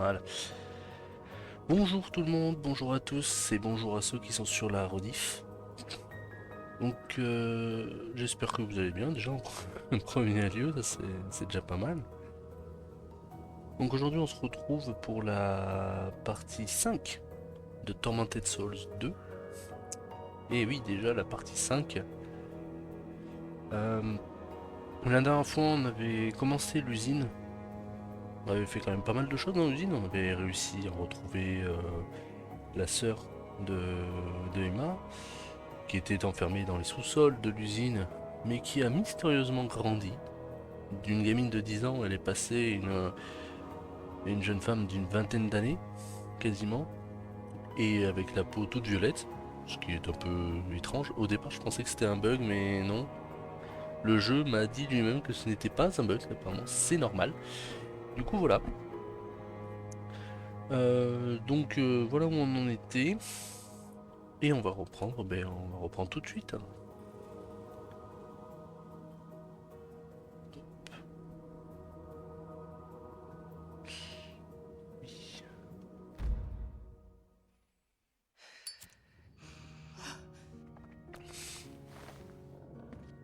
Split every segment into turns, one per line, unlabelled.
Voilà. Bonjour tout le monde, bonjour à tous et bonjour à ceux qui sont sur la rediff. Donc j'espère que vous allez bien déjà en premier lieu, ça c'est déjà pas mal. Donc aujourd'hui on se retrouve pour la partie 5 de Tormented Souls 2. Et oui déjà la partie 5. La dernière fois on avait commencé l'usine. On avait fait quand même pas mal de choses dans l'usine, on avait réussi à retrouver la sœur de, de Emma, qui était enfermée dans les sous-sols de l'usine, mais qui a mystérieusement grandi. D'une gamine de 10 ans, elle est passée une jeune femme d'une vingtaine d'années, quasiment, et avec la peau toute violette, ce qui est un peu étrange. Au départ, je pensais que c'était un bug, mais non. Le jeu m'a dit lui-même que ce n'était pas un bug, apparemment c'est normal. Du coup, voilà. Voilà où on en était. Et on va reprendre, on va reprendre tout de suite, hein. Oui.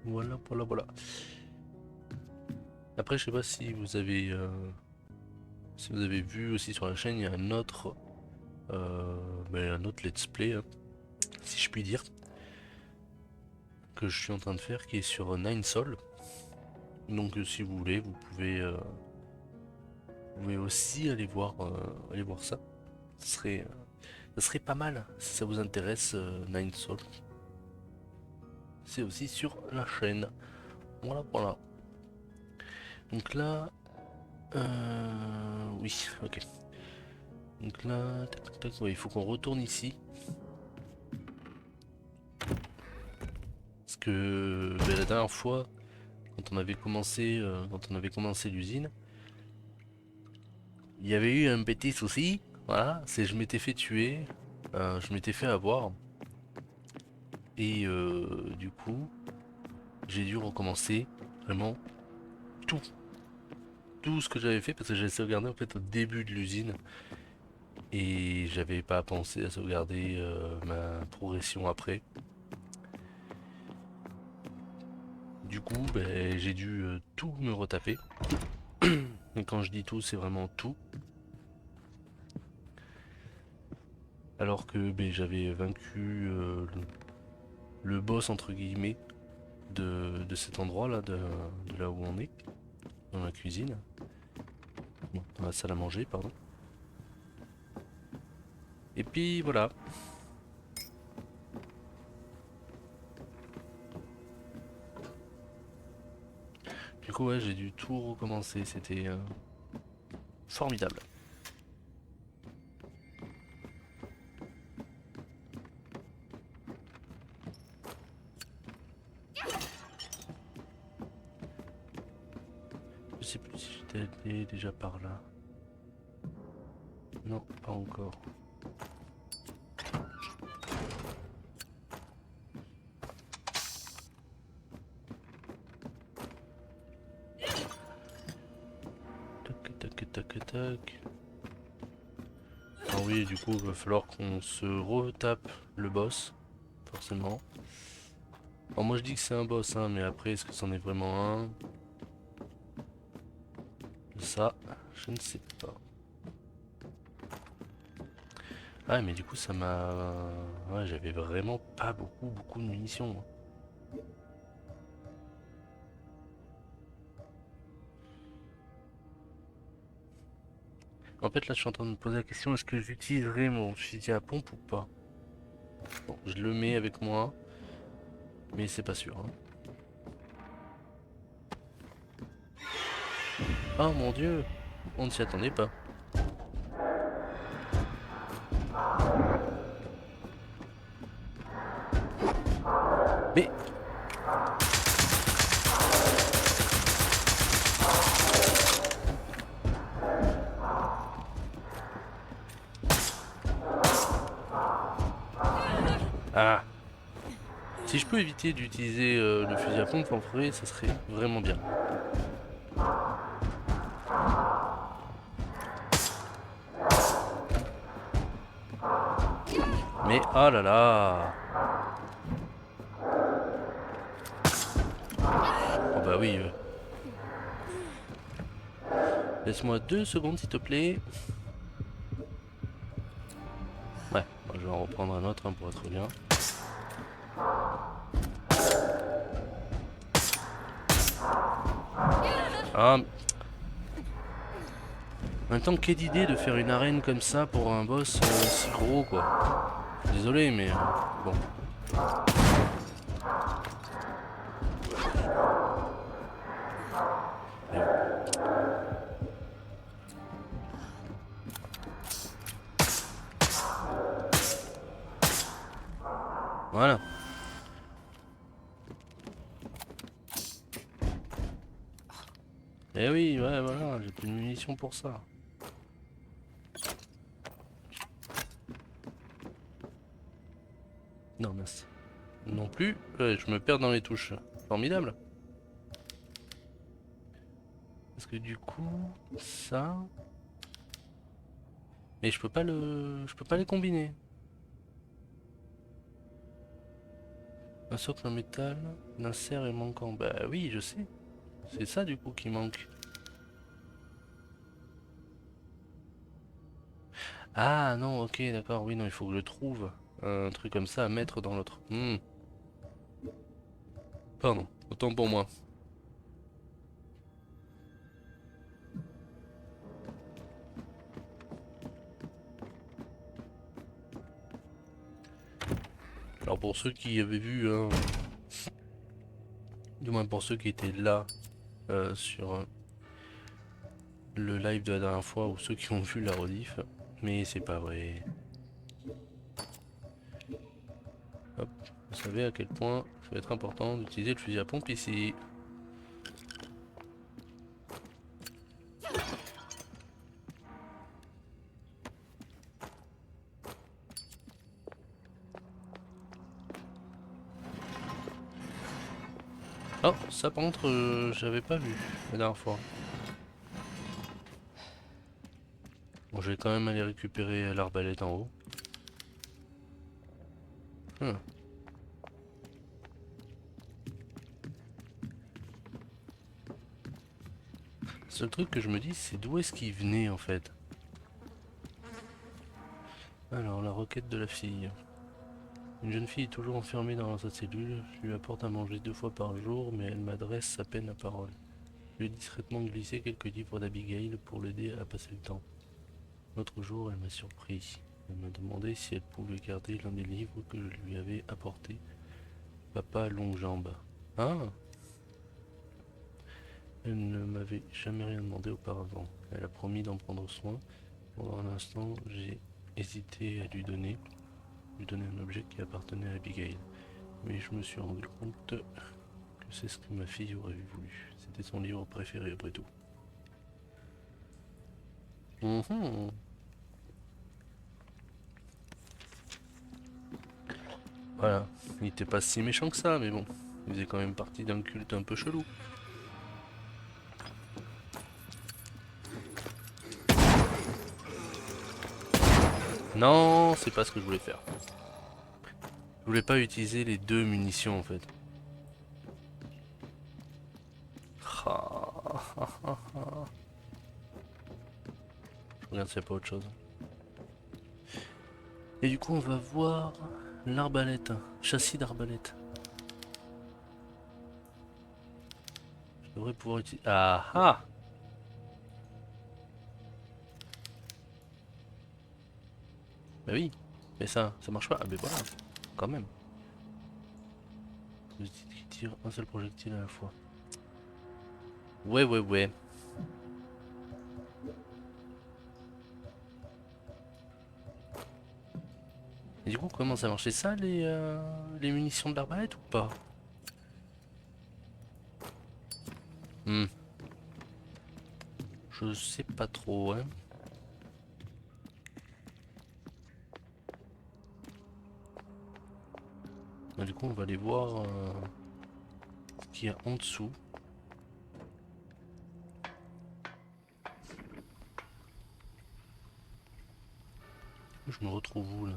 Voilà, voilà, voilà. Après, je sais pas si vous avez vu aussi sur la chaîne, il y a un autre let's play, hein, si je puis dire, que je suis en train de faire, qui est sur Nine Soul. Donc, si vous voulez, vous pouvez aussi aller voir ça. Ça serait pas mal si ça vous intéresse, Nine Soul. C'est aussi sur la chaîne. Voilà, voilà. Donc là, oui, ok. Donc là, tac, tac, tac, ouais, il faut qu'on retourne ici. Parce que la dernière fois, quand on avait commencé l'usine, il y avait eu un petit souci. Voilà, c'est je m'étais fait tuer, je m'étais fait avoir. Et du coup, j'ai dû recommencer vraiment tout. Tout ce que j'avais fait parce que j'avais sauvegardé en fait au début de l'usine. Et j'avais pas pensé à sauvegarder ma progression après. Du coup, j'ai dû tout me retaper. Et quand je dis tout, c'est vraiment tout. Alors que j'avais vaincu le boss entre guillemets de cet endroit là, de là où on est, dans la cuisine. Bon, dans la salle à manger, pardon. Et puis voilà. Du coup ouais, j'ai dû tout recommencer, c'était formidable. Je sais plus si j'étais allé déjà par là. Non, pas encore. Tac, tac, tac, tac. Ah oui, du coup, il va falloir qu'on se retape le boss, forcément. Alors moi je dis que c'est un boss, hein, mais après, est-ce que c'en est vraiment un? Ça, je ne sais pas. Ah, mais du coup, ça m'a... Ouais, j'avais vraiment pas beaucoup de munitions, moi. En fait, là, je suis en train de me poser la question, est-ce que j'utiliserai mon fusil à pompe ou pas? Bon, je le mets avec moi, mais c'est pas sûr, hein. Oh mon dieu, on ne s'y attendait pas. Mais... Ah, si je peux éviter d'utiliser le fusil à pompe en vrai, ça serait vraiment bien. Mais oh là là. Oh bah oui. Laisse-moi 2 secondes s'il te plaît. Ouais, je vais en reprendre un autre pour être bien. Ah, en même temps, quelle idée de faire une arène comme ça pour un boss si gros quoi. Désolé mais bon. Mais bon. Voilà. Eh oui, ouais, voilà, j'ai plus de munitions pour ça. Non, mince. Non plus, je me perds dans les touches. Formidable. Parce que du coup, ça... Mais je peux pas je peux pas les combiner. Un socle en métal, l'insert est manquant. Bah oui, je sais. C'est ça du coup qui manque. Ah non, ok, d'accord, oui, non, il faut que je trouve un truc comme ça à mettre dans l'autre. Pardon, autant pour moi. Alors pour ceux qui avaient vu, du moins pour ceux qui étaient là sur le live de la dernière fois ou ceux qui ont vu la rediff, mais c'est pas vrai. Hop, vous savez à quel point ça va être important d'utiliser le fusil à pompe ici. Oh, ça par contre, j'avais pas vu la dernière fois. Bon, je vais quand même aller récupérer l'arbalète en haut. Hmm. Le seul truc que je me dis, c'est d'où est-ce qu'il venait en fait. Alors, la requête de la fille. Une jeune fille est toujours enfermée dans sa cellule. Je lui apporte à manger 2 fois par jour, mais elle m'adresse à peine la parole. Je lui ai discrètement glissé quelques livres d'Abigail pour l'aider à passer le temps. L'autre jour, elle m'a surpris. Elle m'a demandé si elle pouvait garder l'un des livres que je lui avais apporté. Papa longue jambe. Ah! Elle ne m'avait jamais rien demandé auparavant. Elle a promis d'en prendre soin. Pendant un instant, j'ai hésité à lui donner un objet qui appartenait à Abigail. Mais je me suis rendu compte que c'est ce que ma fille aurait voulu. C'était son livre préféré après tout. Mhm. Voilà, il était pas si méchant que ça, mais bon, il faisait quand même partie d'un culte un peu chelou. Non, c'est pas ce que je voulais faire. Je voulais pas utiliser les 2 munitions en fait. Je regarde s'il n'y a pas autre chose. Et du coup, on va voir l'arbalète, châssis d'arbalète. Je devrais pouvoir utiliser. Ah ah! Bah oui, mais ça marche pas. Ah, mais voilà, quand même. Le titre qui tire un seul projectile à la fois. Ouais, ouais, ouais. Et du coup, comment ça marchait ça, les munitions de l'arbalète ou pas? Hmm, je sais pas trop, hein. Bah, du coup, on va aller voir ce qu'il y a en dessous. Je me retrouve où là?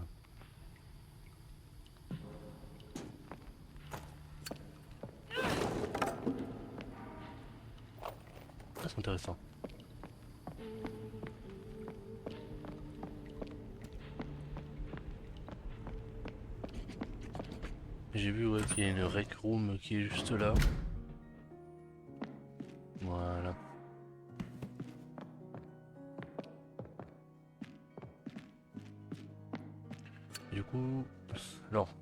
Ah, c'est intéressant. J'ai vu ouais, qu'il y a une rec room qui est juste là. Voilà. Du coup, alors,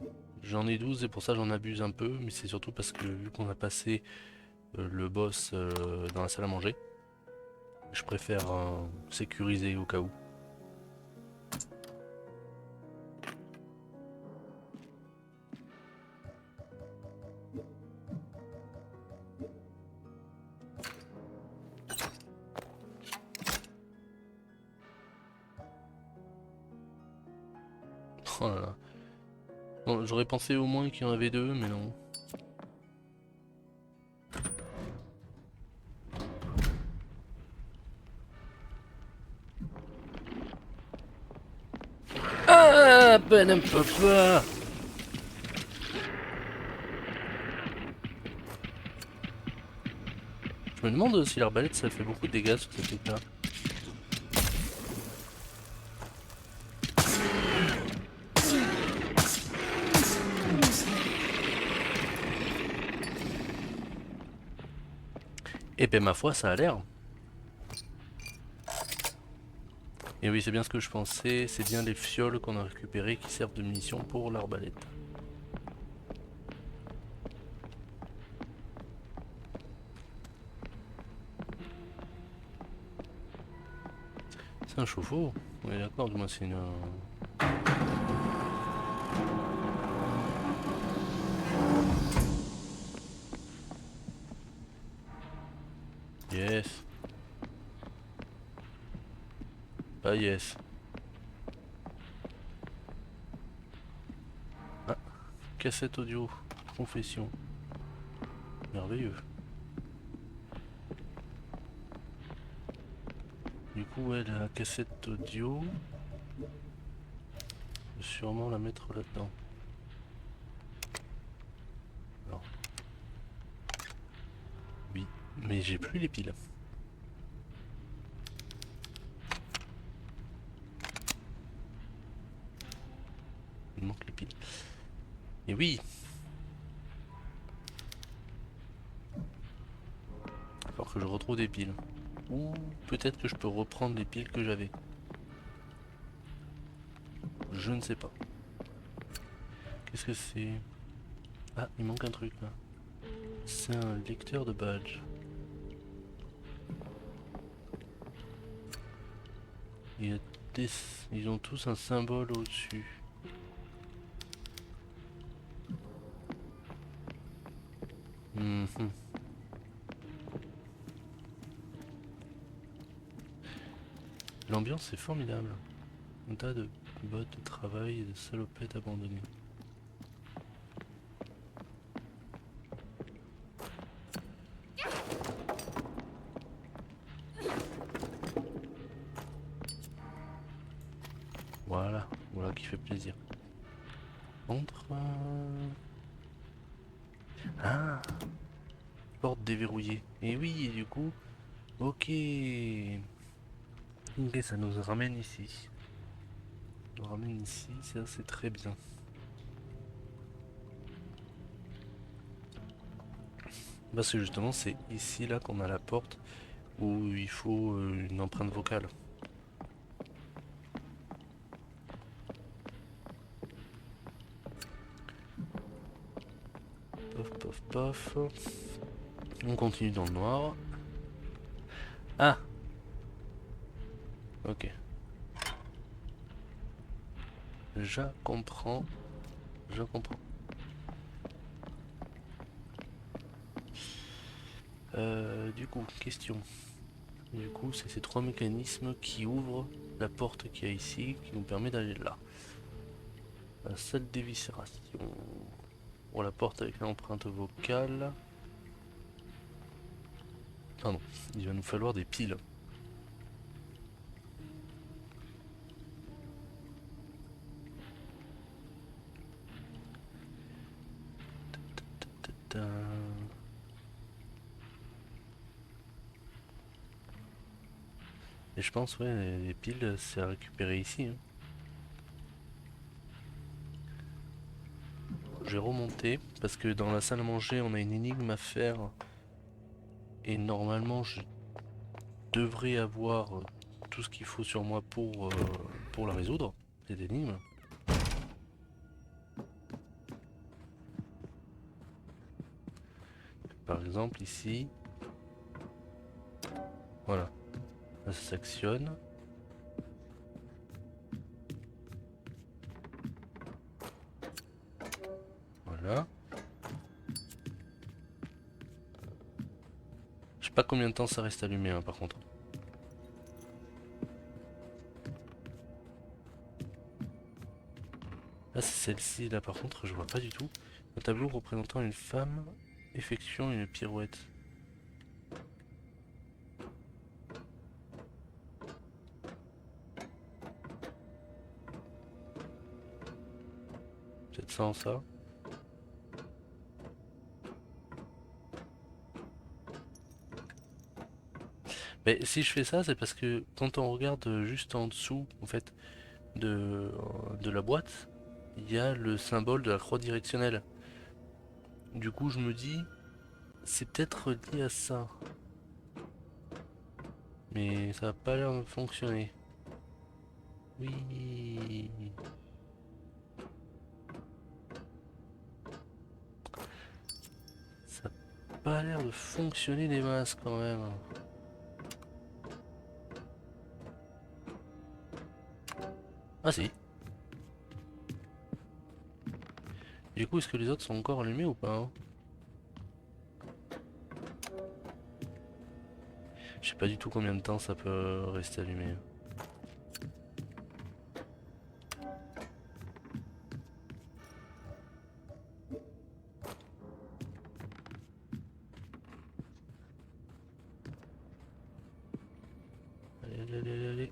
j'en ai 12 et pour ça j'en abuse un peu, mais c'est surtout parce que vu qu'on a passé le boss dans la salle à manger, je préfère sécuriser au cas où. Oh là là. Bon, j'aurais pensé au moins qu'il y en avait deux, mais non. Ah, ben papa. Je me demande si l'arbalète ça fait beaucoup de dégâts sur cette truc là. Et ben ma foi ça a l'air. Et oui c'est bien ce que je pensais, c'est bien les fioles qu'on a récupérées qui servent de munitions pour l'arbalète. C'est un chauffe-eau. On est d'accord, du moins c'est une... Yes. Ah yes. Ah, cassette audio. Confession. Merveilleux. Du coup ouais la cassette audio. Je vais sûrement la mettre là-dedans. Alors. Oui. Mais j'ai plus les piles. Il me manque les piles. Et oui. Il va falloir que je retrouve des piles. Ou peut-être que je peux reprendre les piles que j'avais. Je ne sais pas. Qu'est-ce que c'est? Ah, il manque un truc là. C'est un lecteur de badge. Il y a des... Ils ont tous un symbole au-dessus. Mhm. L'ambiance est formidable. Un tas de bottes de travail et de salopettes abandonnées. Voilà, voilà qui fait plaisir. Entre... Ah, porte déverrouillée. Et oui, et du coup... Ok. Ok, ça nous ramène ici. Ça nous ramène ici, ça c'est très bien. Parce que justement c'est ici là qu'on a la porte où il faut une empreinte vocale. Pof pof pof. On continue dans le noir. Ah, ok. Je comprends. Je comprends. Du coup, question. Du coup, c'est ces trois mécanismes qui ouvrent la porte qu'il y a ici, qui nous permet d'aller là. La salle d'éviscération. Pour la porte avec l'empreinte vocale. Pardon, il va nous falloir des piles. Et je pense, ouais, les piles, c'est à récupérer ici, hein. Je vais remonter parce que dans la salle à manger, on a une énigme à faire. Et normalement, je devrais avoir tout ce qu'il faut sur moi pour la résoudre, cette énigme. Par exemple, ici, voilà, là, ça s'actionne. Voilà. Je sais pas combien de temps ça reste allumé, hein, par contre. Là, c'est celle-ci, là, par contre, je vois pas du tout. Un tableau représentant une femme effectuant une pirouette. Peut-être ça en ça. Mais si je fais ça, c'est parce que quand on regarde juste en dessous, en fait, de la boîte, il y a le symbole de la croix directionnelle. Du coup, je me dis, c'est peut-être lié à ça. Mais ça a pas l'air de fonctionner. Oui. Ça a pas l'air de fonctionner les masses quand même. Ah si. Du coup, est-ce que les autres sont encore allumés ou pas, hein? Je sais pas du tout combien de temps ça peut rester allumé. Allez, allez, allez, allez, allez.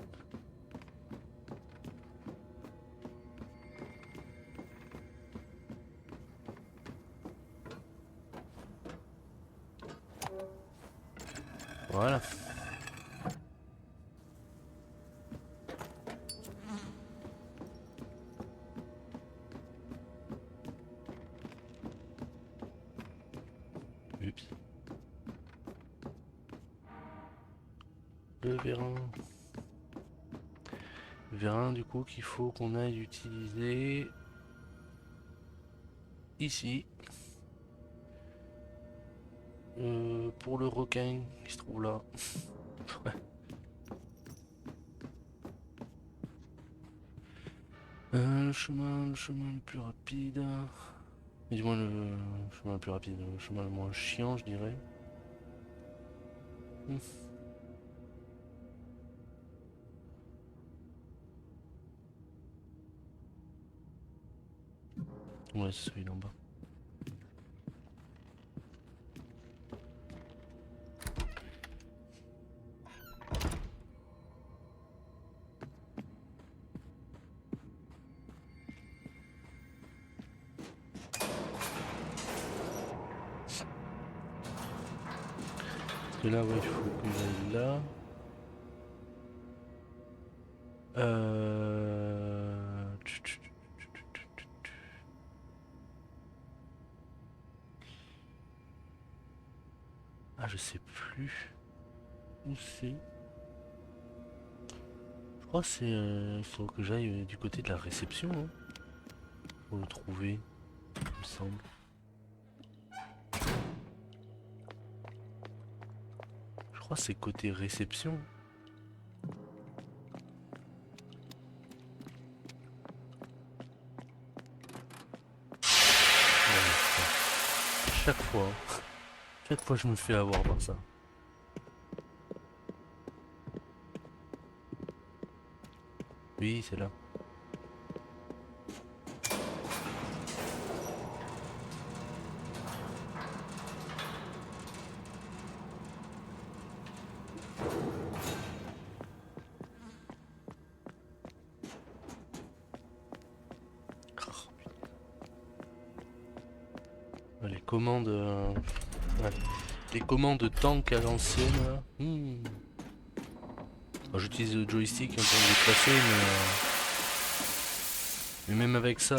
Voilà. Oups. Le vérin. Vérin du coup qu'il faut qu'on aille utiliser ici. Pour le requin qui se trouve là. Ouais. Le chemin le plus rapide. Du moins le chemin le plus rapide, le chemin le moins chiant je dirais. Hmm. Ouais, c'est celui d'en bas. Et là, ouais, il faut que j'aille là. Euh... Ah, je sais plus où c'est. Je crois que c'est. Il faut que j'aille du côté de la réception, hein, pour le trouver, il me semble. Je crois que c'est côté réception. Ouais, chaque fois, hein. Chaque fois, je me fais avoir par ça. Oui, c'est là. Les commandes. Ouais. Les commandes tank à l'ancienne. Là. Bon, j'utilise le joystick hein, pour me déplacer, mais même avec ça,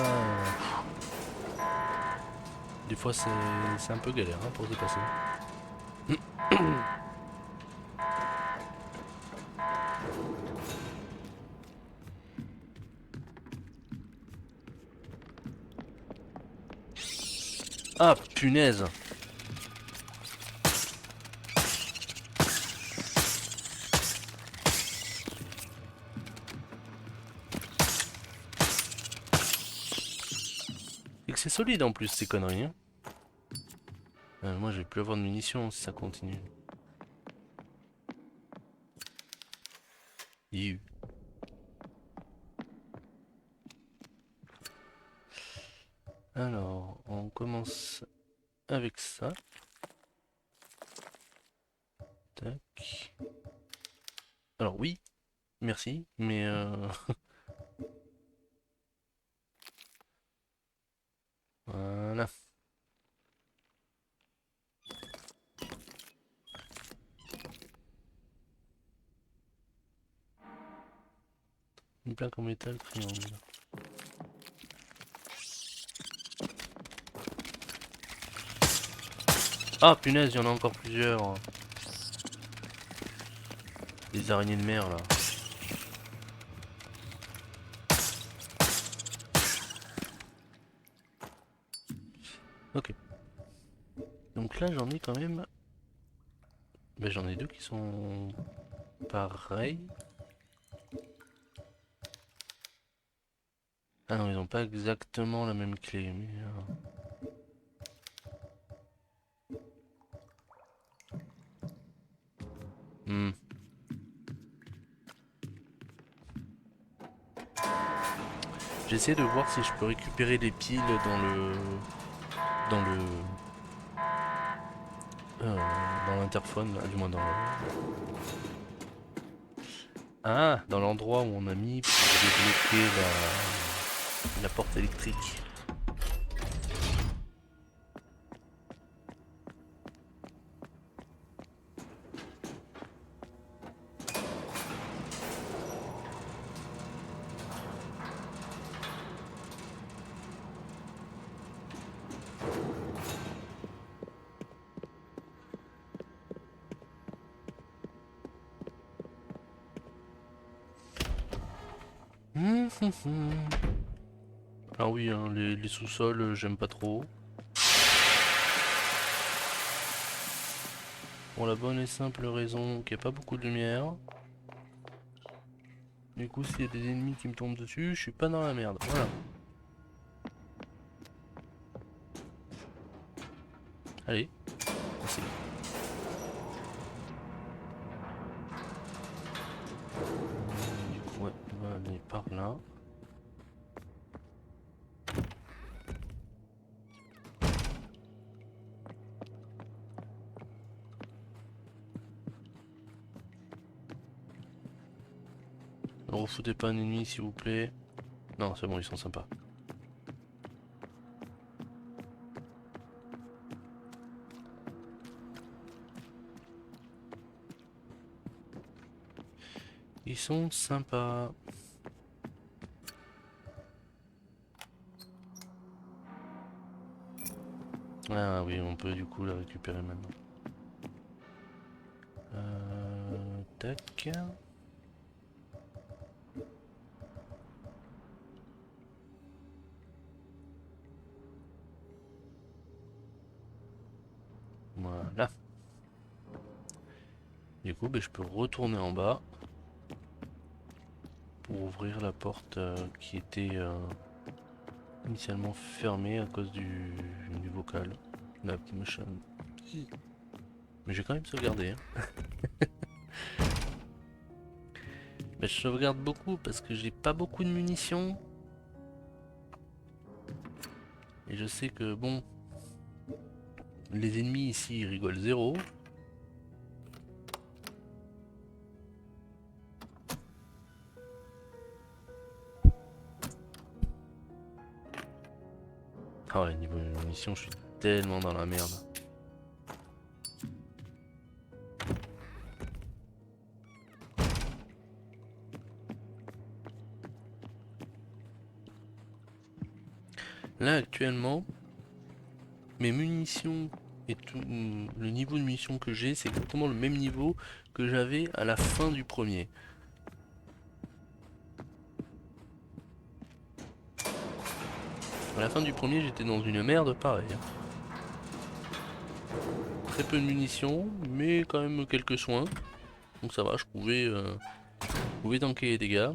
des fois c'est un peu galère hein, pour se déplacer. Ah punaise! Et que c'est solide en plus ces conneries. Hein. Moi je vais plus avoir de munitions si ça continue. You. Alors, on commence avec ça. Tac. Alors oui, merci, mais voilà. Une plaque en métal triangle. Ah punaise, il y en a encore plusieurs. Des araignées de mer là. Ok. Donc là j'en ai quand même. Ben, j'en ai deux qui sont pareils. Ah non, ils ont pas exactement la même clé. Mais, hmm. J'essaie de voir si je peux récupérer les piles dans le euh, dans l'interphone, là, du moins dans dans l'endroit où on a mis pour débloquer la porte électrique. Ah oui, hein, les sous-sols, j'aime pas trop. Pour la bonne et simple raison qu'il n'y a pas beaucoup de lumière. Du coup, s'il y a des ennemis qui me tombent dessus, je suis pas dans la merde. Voilà. Allez, merci. Du coup, ouais, on va aller par là. Ne refoutez pas un ennemi s'il vous plaît. Non, c'est bon, ils sont sympas. Ils sont sympas. Ah oui, on peut du coup la récupérer maintenant. Tac. Voilà. Du coup, ben, je peux retourner en bas pour ouvrir la porte qui était initialement fermée à cause du vocal. La machin. Mais j'ai quand même sauvegardé. Hein. Mais je sauvegarde beaucoup parce que j'ai pas beaucoup de munitions. Et je sais que bon, les ennemis ici ils rigolent zéro. Ah ouais, niveau munitions, je suis tellement dans la merde. Là actuellement, mes munitions et tout le niveau de munitions que j'ai, c'est exactement le même niveau que j'avais à la fin du premier. À la fin du premier, j'étais dans une merde pareille, hein. Très peu de munitions, mais quand même quelques soins. Donc ça va, je pouvais tanker les dégâts.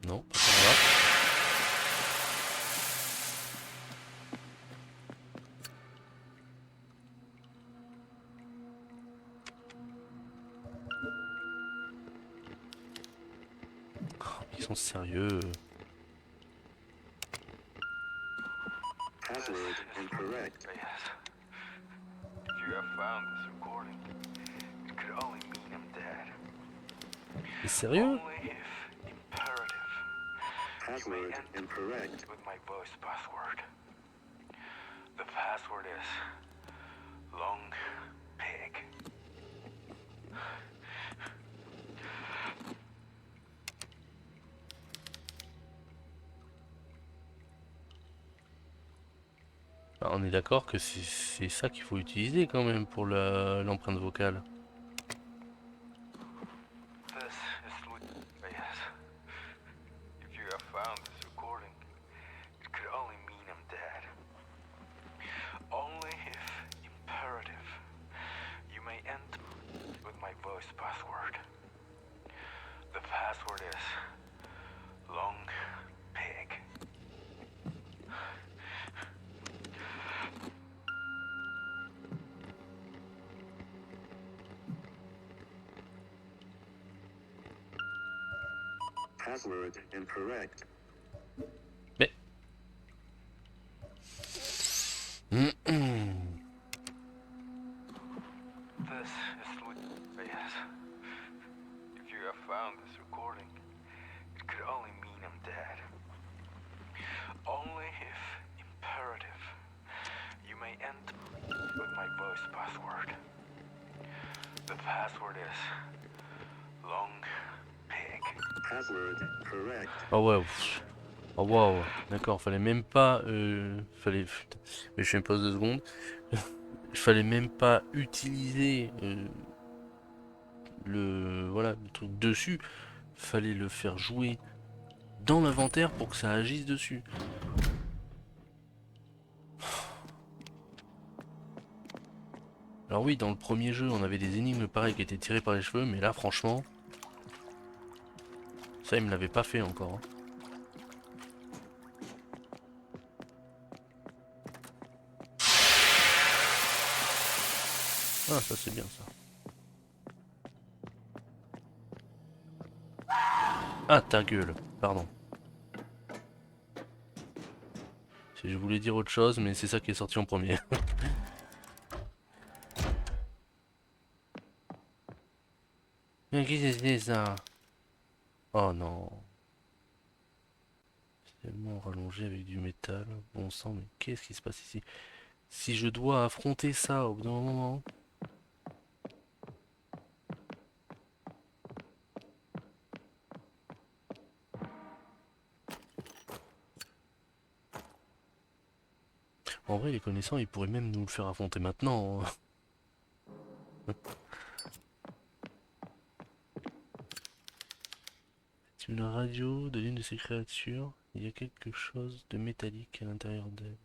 Non, pas par là. Ils sont sérieux.
Password incorrect. Yes. If you have found this recording, it could only mean I'm dead.
C'est sérieux?
Only if imperative. Password incorrect. With my voice password. The password is long pig.
Bah, on est d'accord que c'est ça qu'il faut utiliser quand même pour l'empreinte vocale.
This is yes. If you have found this recording, it could only mean I'm dead. Only if imperative. You may enter with my voice password. The password is long pig. Password incorrect.
Mais...
This is yes. If you have found this recording, it could only mean I'm dead. Only if imperative. You may enter with my voice password. The password is long pig. Password correct.
Oh ouais, oh wow, d'accord, fallait même pas... putain, mais je fais une pause de secondes. Il fallait même pas utiliser voilà, le truc dessus. Fallait le faire jouer dans l'inventaire pour que ça agisse dessus. Alors oui, dans le premier jeu, on avait des énigmes pareilles qui étaient tirées par les cheveux, mais là, franchement, ça, il me l'avait pas fait encore, hein. Ah, ça c'est bien ça. Ah, ta gueule, pardon. Si je voulais dire autre chose, mais c'est ça qui est sorti en premier. Mais qu'est-ce que c'est ça? Oh non. C'est tellement rallongé avec du métal. Bon sang, mais qu'est-ce qui se passe ici? Si je dois affronter ça au bout d'un moment... En vrai, les connaissants, ils pourraient même nous le faire affronter maintenant, hein. C'est une radio de l'une de ces créatures. Il y a quelque chose de métallique à l'intérieur d'elle.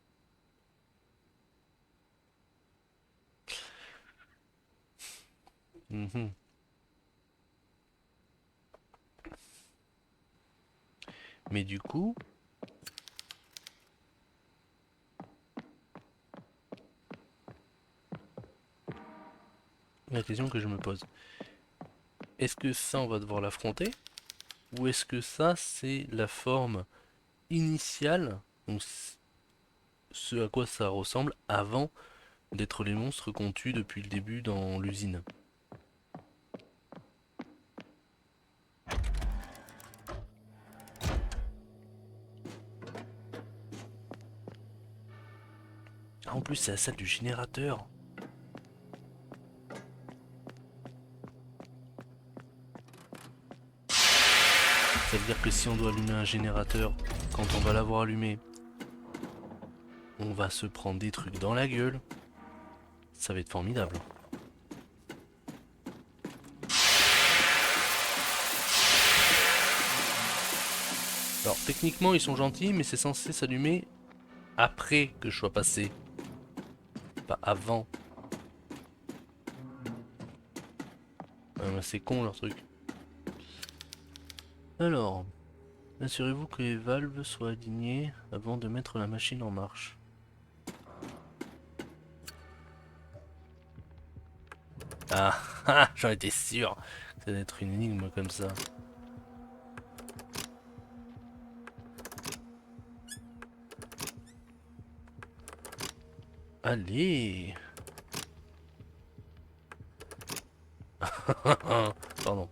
Mhm. Mais du coup, la question que je me pose, est-ce que ça on va devoir l'affronter? Ou est-ce que ça c'est la forme initiale, donc ce à quoi ça ressemble avant d'être les monstres qu'on tue depuis le début dans l'usine? Ah, en plus c'est la salle du générateur. Ça veut dire que si on doit allumer un générateur, quand on va l'avoir allumé, on va se prendre des trucs dans la gueule. Ça va être formidable. Alors techniquement ils sont gentils, mais c'est censé s'allumer après que je sois passé. Pas avant. C'est con leur truc. Alors, assurez-vous que les valves soient alignées avant de mettre la machine en marche. Ah, ah, j'en étais sûr que ça allait être une énigme comme ça. Allez. Pardon.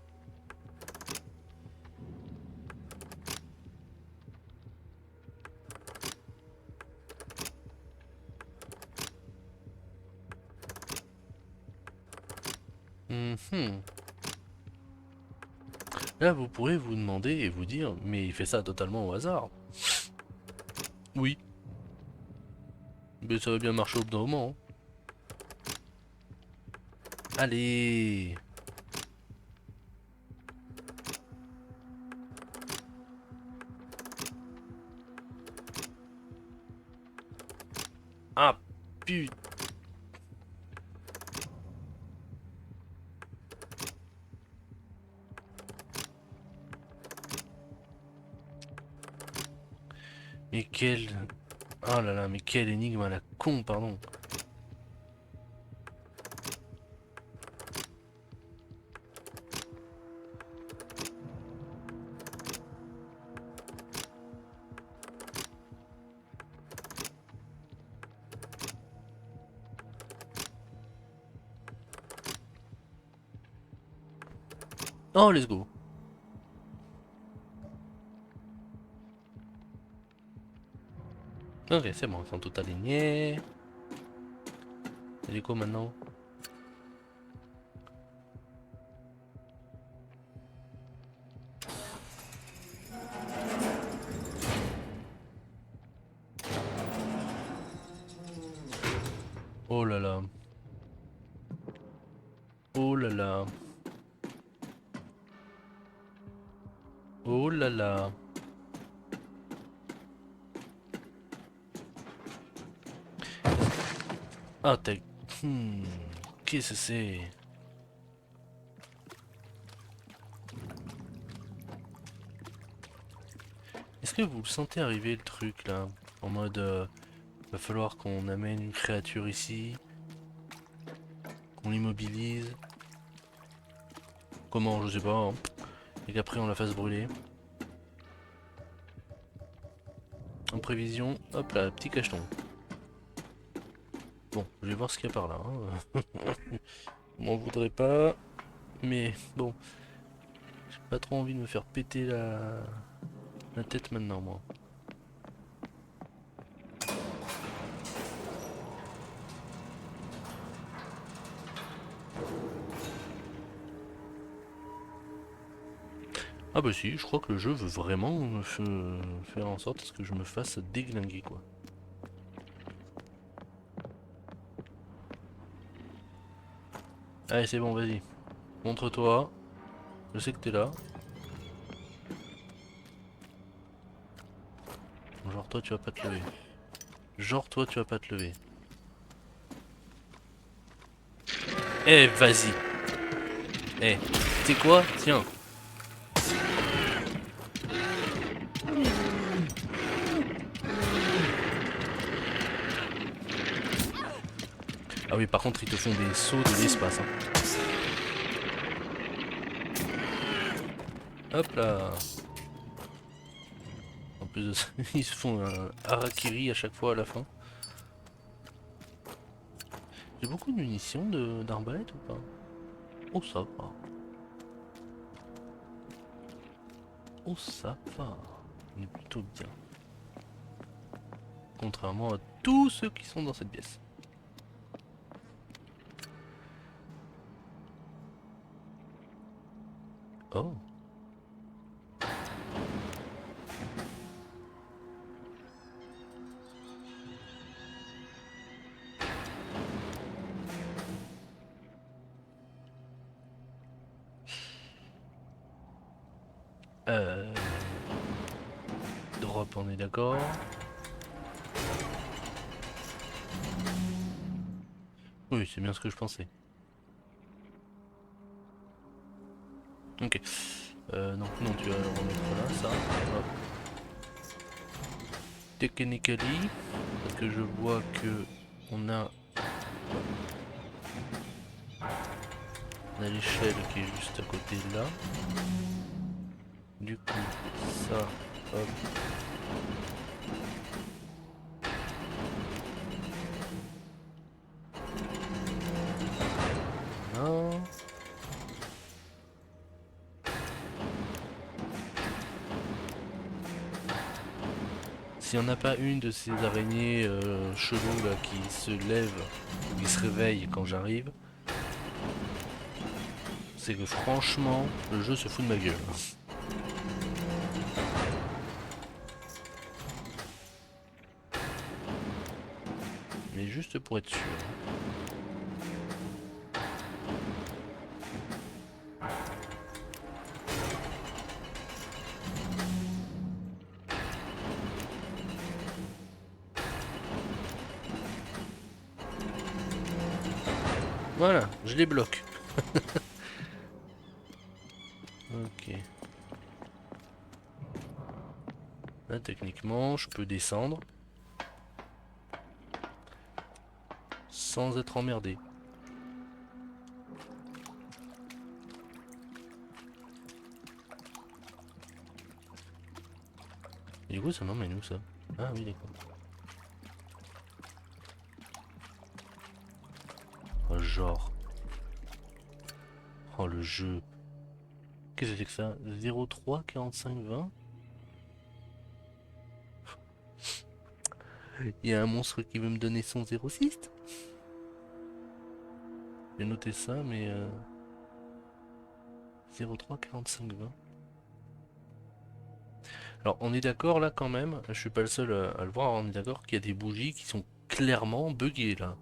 Mhm. Là, vous pourrez vous demander et vous dire, mais il fait ça totalement au hasard. Oui, mais ça va bien marcher au bout d'un moment. Allez. Ah, putain. Mais quelle... Oh là là, mais quelle énigme à la con, pardon. Oh, let's go. Ok, c'est bon, ils sont tout alignés. Et du coup, maintenant... Oh là là. Oh là là. Oh là là. Ah, t'as... Hmm. Qu'est-ce que c'est? Est-ce que vous le sentez arriver le truc là? En mode... va falloir qu'on amène une créature ici. Qu'on l'immobilise. Comment, je sais pas. Hein. Et qu'après on la fasse brûler. En prévision, hop là, petit cacheton. Bon, je vais voir ce qu'il y a par là. Hein. M'en voudrais pas. Mais bon, j'ai pas trop envie de me faire péter la tête maintenant, moi. Ah bah si, je crois que le jeu veut vraiment faire en sorte à ce que je me fasse déglinguer, quoi. Allez, c'est bon, vas-y. Montre-toi. Je sais que t'es là. Genre toi, tu vas pas te lever. Genre toi, tu vas pas te lever. Eh, vas-y. Eh, tu sais quoi? Tiens. Ah oui, par contre, ils te font des sauts de l'espace. Hein. Hop là. En plus de ça, ils se font un harakiri à chaque fois à la fin. J'ai beaucoup de munitions d'arbalète ou pas? Oh, ça va. Oh, ça va. On est plutôt bien. Contrairement à tous ceux qui sont dans cette pièce. Oh. Euh, Drop, on est d'accord. Oui, c'est bien ce que je pensais. Ok. Donc non, tu vas le remettre là, ça. Hop. Technically, parce que je vois que on a l'échelle qui est juste à côté de là. Du coup, ça, hop. Là. S'il n'y en a pas une de ces araignées cheloues là qui se lève ou qui se réveille quand j'arrive, c'est que franchement, le jeu se fout de ma gueule. Mais juste pour être sûr. Voilà, je les bloque. Ok. Là, techniquement, je peux descendre sans être emmerdé. Et du coup, ça m'emmène où ça? Ah oui, d'accord. Oh, genre. Oh, le jeu. Qu'est-ce que c'est que ça? 03 45 20? Il y a un monstre qui veut me donner son 06? J'ai noté ça, mais 03 45 20. Alors, on est d'accord là quand même, je suis pas le seul à le voir, on est d'accord qu'il y a des bougies qui sont clairement buggées là.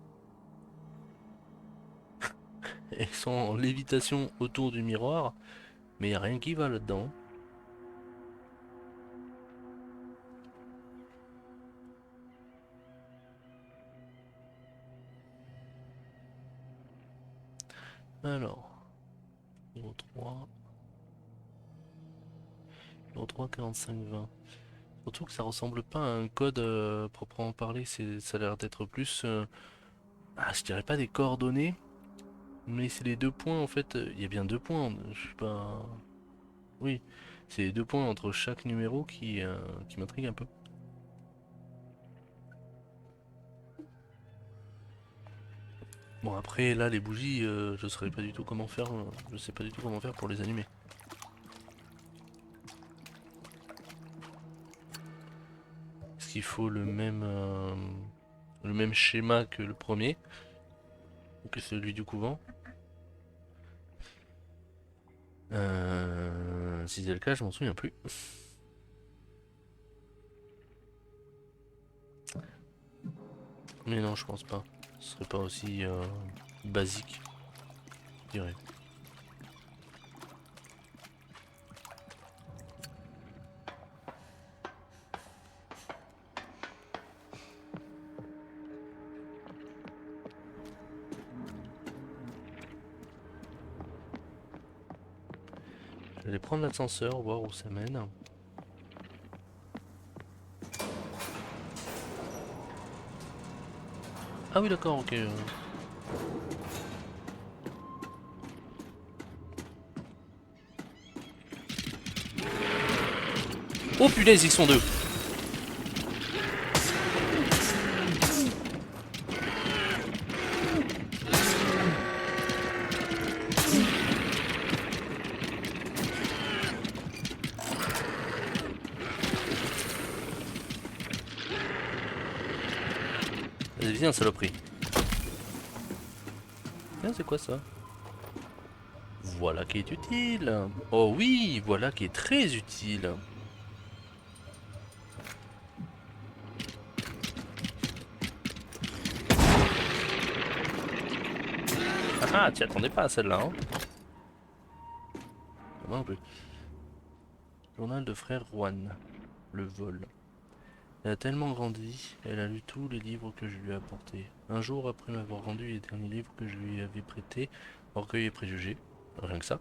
Elles sont en lévitation autour du miroir, mais il n'y a rien qui va là-dedans. Alors, 03, 03 45 20. Surtout que ça ressemble pas à un code proprement parlé, ça a l'air d'être plus, je dirais pas des coordonnées, mais c'est les deux points en fait. Il y a bien deux points, je suis pas. Oui, c'est les deux points entre chaque numéro qui m'intrigue un peu. Bon après là les bougies, je saurais pas du tout comment faire, je sais pas du tout comment faire pour les allumer. Est-ce qu'il faut le même schéma que le premier ou que celui du couvent? Si c'est le cas, je m'en souviens plus. Mais non, je pense pas. Ce serait pas aussi basique, je dirais. Je vais prendre l'ascenseur, voir où ça mène. Ah oui, d'accord, ok. Oh punaise, ils sont deux. Vas-y, viens, saloperie. Tiens, c'est quoi ça? Voilà qui est utile. Oh oui, voilà qui est très utile. Ah, t'y attendais pas à celle-là, hein? Moi non plus. Journal de frère Juan. Le vol. Elle a tellement grandi, elle a lu tous les livres que je lui ai apportés. Un jour, après m'avoir rendu les derniers livres que je lui avais prêtés, Orgueil et Préjugés, rien que ça,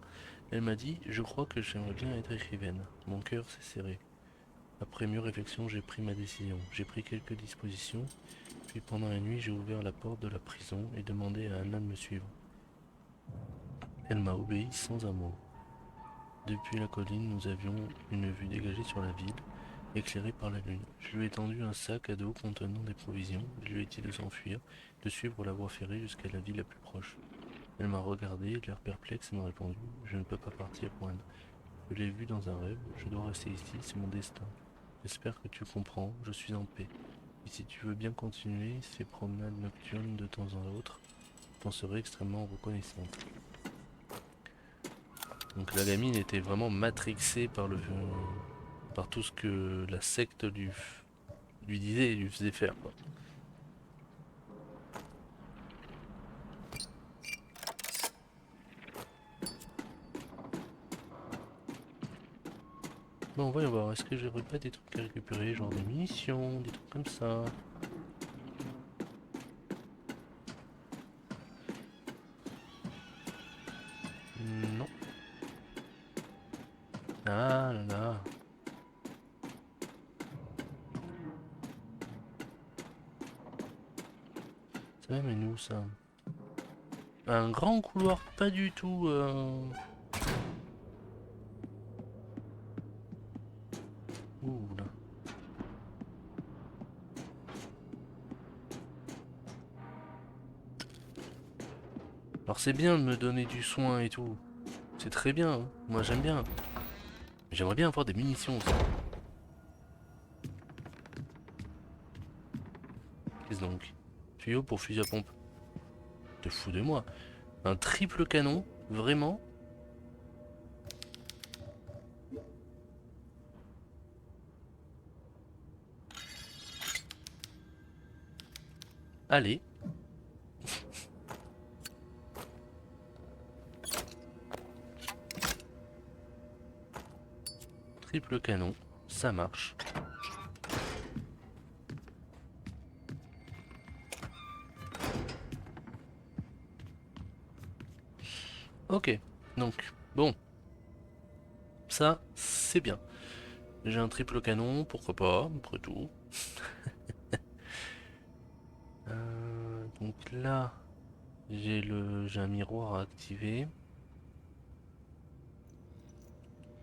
elle m'a dit: Je crois que j'aimerais bien être écrivaine. Mon cœur s'est serré. Après mûre réflexion, j'ai pris ma décision. J'ai pris quelques dispositions, puis pendant la nuit, j'ai ouvert la porte de la prison et demandé à Anna de me suivre. Elle m'a obéi sans un mot. Depuis la colline, nous avions une vue dégagée sur la ville, éclairée par la lune. Je lui ai tendu un sac à dos contenant des provisions. Je lui ai dit de s'enfuir, de suivre la voie ferrée jusqu'à la ville la plus proche. Elle m'a regardé, l'air perplexe, et m'a répondu: Je ne peux pas partir, Juan. Je l'ai vu dans un rêve, je dois rester ici, c'est mon destin. J'espère que tu comprends, je suis en paix. Et si tu veux bien continuer ces promenades nocturnes de temps en autre, t'en serai extrêmement reconnaissante. Donc la gamine était vraiment matrixée par tout ce que la secte lui disait et lui faisait faire, quoi. Bon, voyons voir, est-ce que j'aurais pas des trucs à récupérer, genre des munitions, des trucs comme ça? Non. Ah là là. Ça mène où ça? Un grand couloir pas du tout. Ouh là. Alors c'est bien de me donner du soin et tout. C'est très bien, hein. Moi j'aime bien. Mais j'aimerais bien avoir des munitions aussi. Qu'est-ce donc? Tuyau pour fusil à pompe. Te fous de moi. Un triple canon? Vraiment? Allez. Triple canon. Ça marche. Ok. Donc, bon. Ça, c'est bien. J'ai un triple canon, pourquoi pas, après tout. Donc là, j'ai un miroir à activer.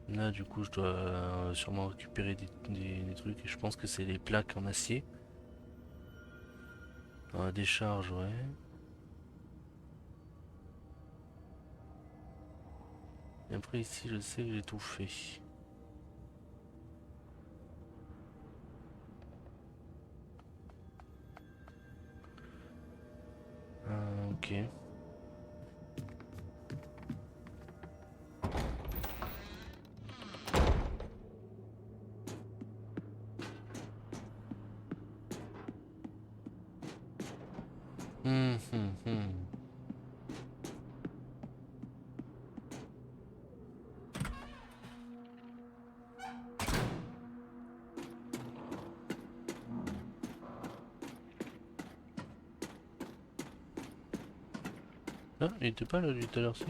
Là, du coup, je dois sûrement récupérer des trucs. Et je pense que c'est les plaques en acier. Dans la décharge, ouais. Et après, ici, je sais que j'ai tout fait. Ok. Hum, hum, hum. Ah, il était pas là, lui, tout à l'heure, si.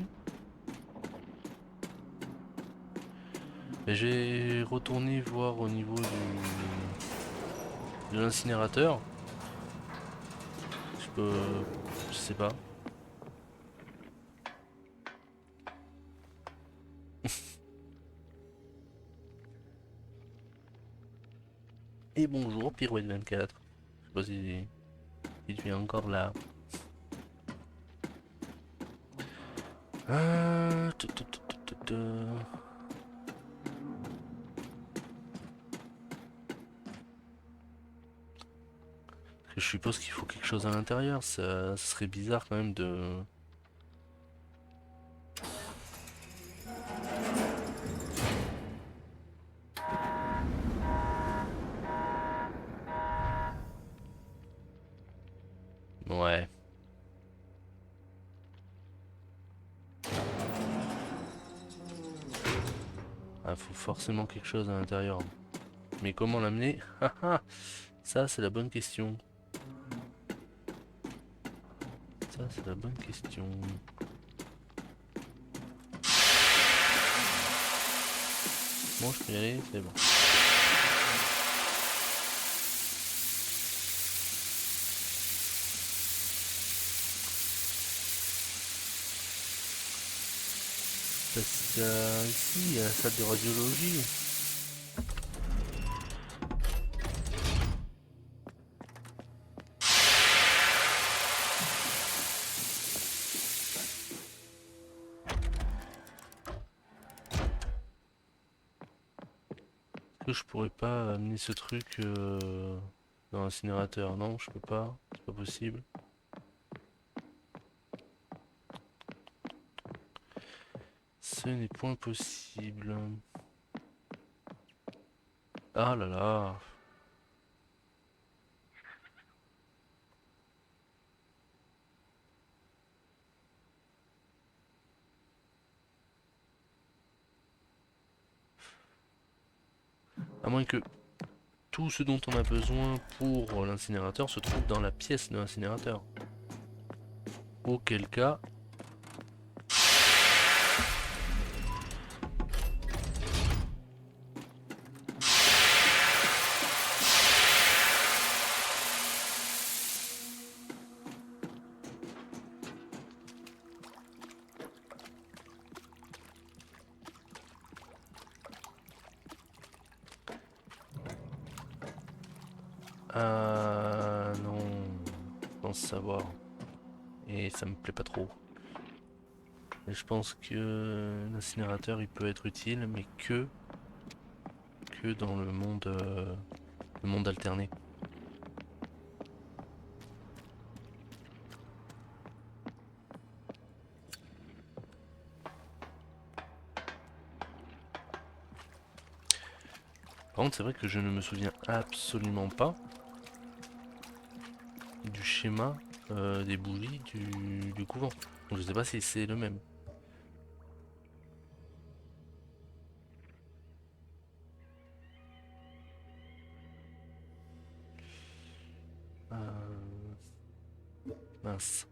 Mais j'ai retourné voir au niveau de l'incinérateur. Je peux... Je sais pas. Et bonjour, Pirouette 24. Je sais pas si tu es encore là. Euh... tu- tu- tu- tu- tu- tu. Je suppose qu'il faut quelque chose à l'intérieur. Ça serait bizarre quand même de... Ouais. Ah, faut forcément quelque chose à l'intérieur. Mais comment l'amener? Ça, c'est la bonne question. Ça, c'est la bonne question. Bon, je peux y aller, c'est bon. Parce que ici, il y a la salle de radiologie. Est-ce que je pourrais pas amener ce truc dans l'incinérateur? Non, je peux pas. C'est pas possible. Ce n'est point possible. Ah là là. À moins que tout ce dont on a besoin pour l'incinérateur se trouve dans la pièce de l'incinérateur. Auquel cas... Ah non, je pense savoir. Et ça me plaît pas trop. Et je pense que l'incinérateur il peut être utile, mais que dans le monde alterné. Par contre, c'est vrai que je ne me souviens absolument pas du schéma des bougies du couvent. Donc je sais pas si c'est le même. Euh, mince.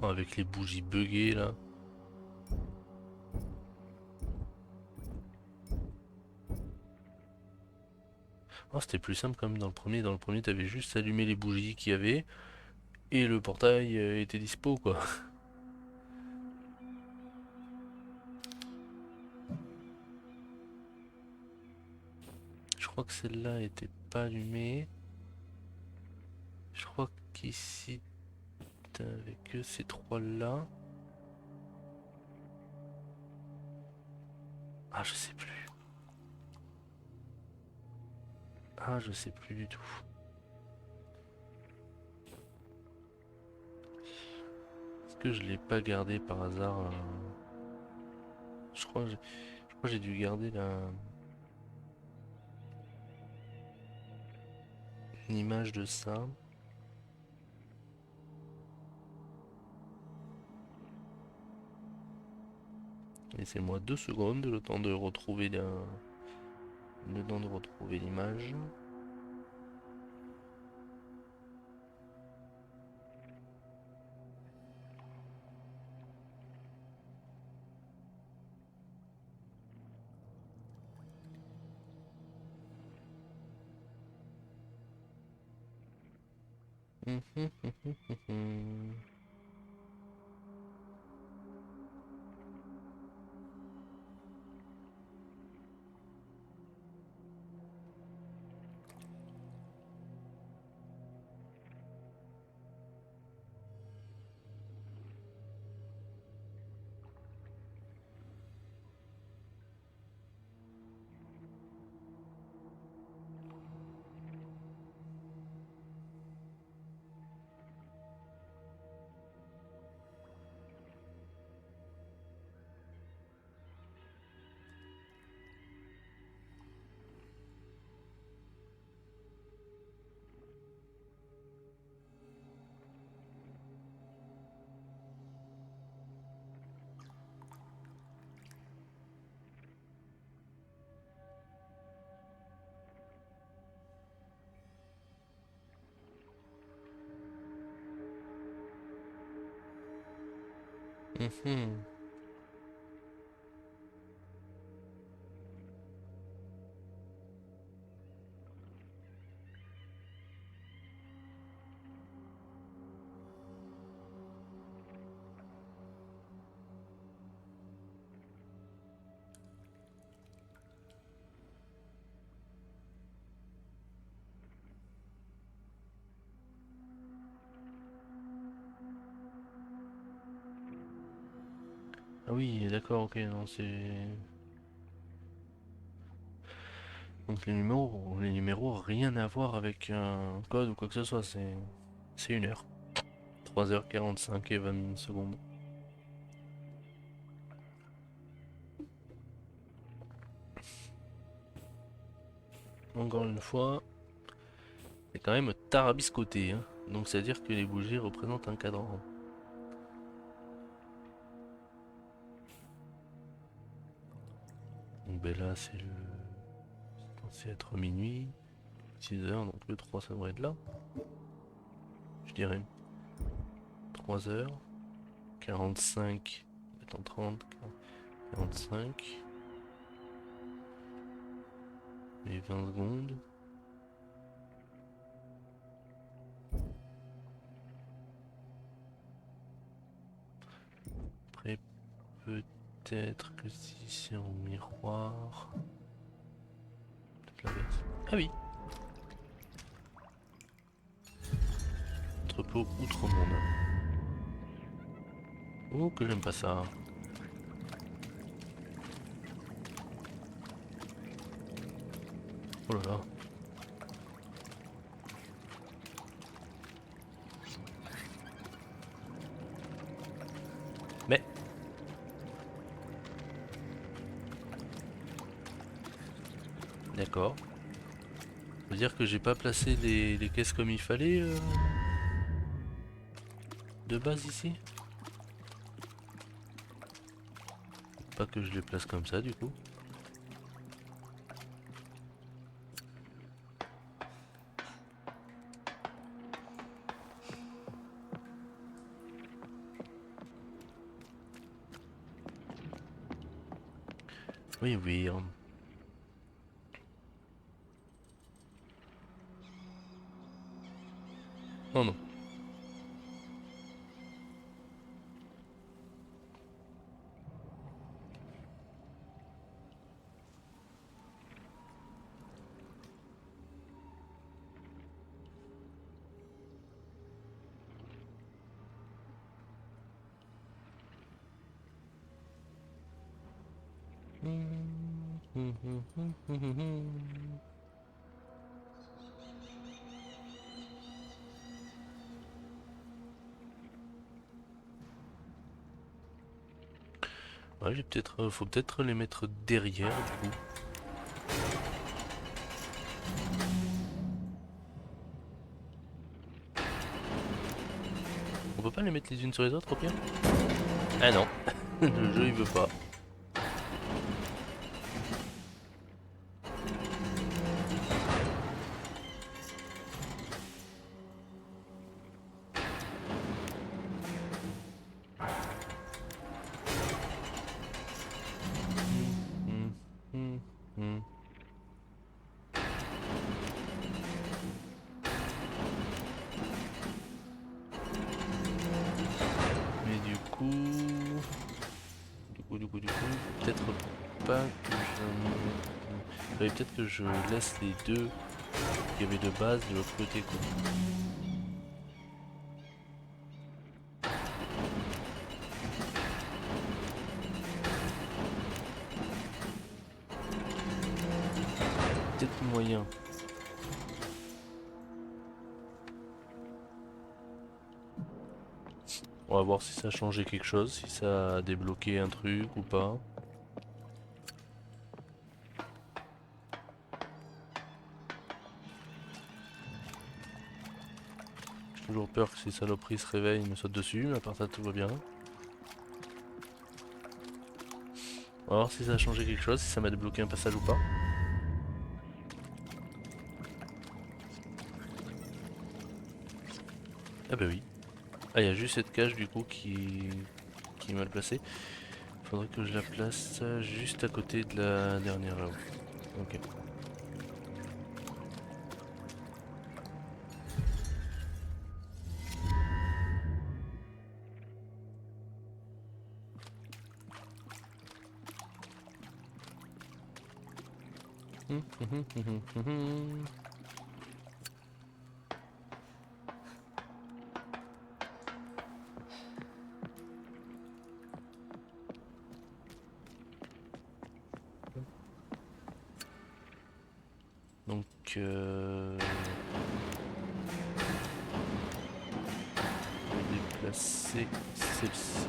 Oh, avec les bougies buggées là. Oh, c'était plus simple quand même dans le premier. Dans le premier, t'avais juste allumé les bougies qu'il y avait et le portail était dispo quoi. Je crois que celle-là était pas allumée. Je crois qu'ici, t'avais que ces trois-là. Ah, je sais plus. Ah, je sais plus du tout. Est-ce que je l'ai pas gardé par hasard je crois que j'ai dû garder une image de ça. Laissez-moi 2 secondes, le temps de retrouver l'image. Mhm. Ah oui, d'accord, ok, non, c'est... Donc les numéros, rien à voir avec un code ou quoi que ce soit, c'est 1 heure. 3h45 et 20 secondes. Encore une fois, c'est quand même tarabiscoté, hein. Donc c'est-à-dire que les bougies représentent un cadran. Donc ben là, c'est censé être minuit, 6 heures, donc le 3 ça devrait être là. Je dirais 3h, 45, attends 30, 45, et 20 secondes. Après, peut-être que si c'est en miroir... Peut-être l'inverse. Ah oui, entrepôt outre-monde. Oh, que j'aime pas ça. Oh là là. Mais, d'accord. Ça veut dire que j'ai pas placé les caisses comme il fallait de base ici. Pas que je les place comme ça du coup. Oui, oui. Non, non. Ouais, j'ai peut-être, faut peut-être les mettre derrière du coup. On peut pas les mettre les unes sur les autres au pire? Ah non, le jeu il veut pas. Mais du coup, peut-être pas que peut-être que je laisse les deux qu'il y avait de base de l'autre côté quoi. Peut-être moyen. On va voir si ça a changé quelque chose, si ça a débloqué un truc ou pas. J'ai toujours peur que ces saloperies se réveillent et me sautent dessus, mais à part ça tout va bien. On va voir si ça a changé quelque chose, si ça m'a débloqué un passage ou pas. Ah bah oui. Ah, il y a juste cette cage du coup qui qui est mal placée. Faudrait que je la place juste à côté de la dernière là-haut. Ok. Donc déplacer celle-ci.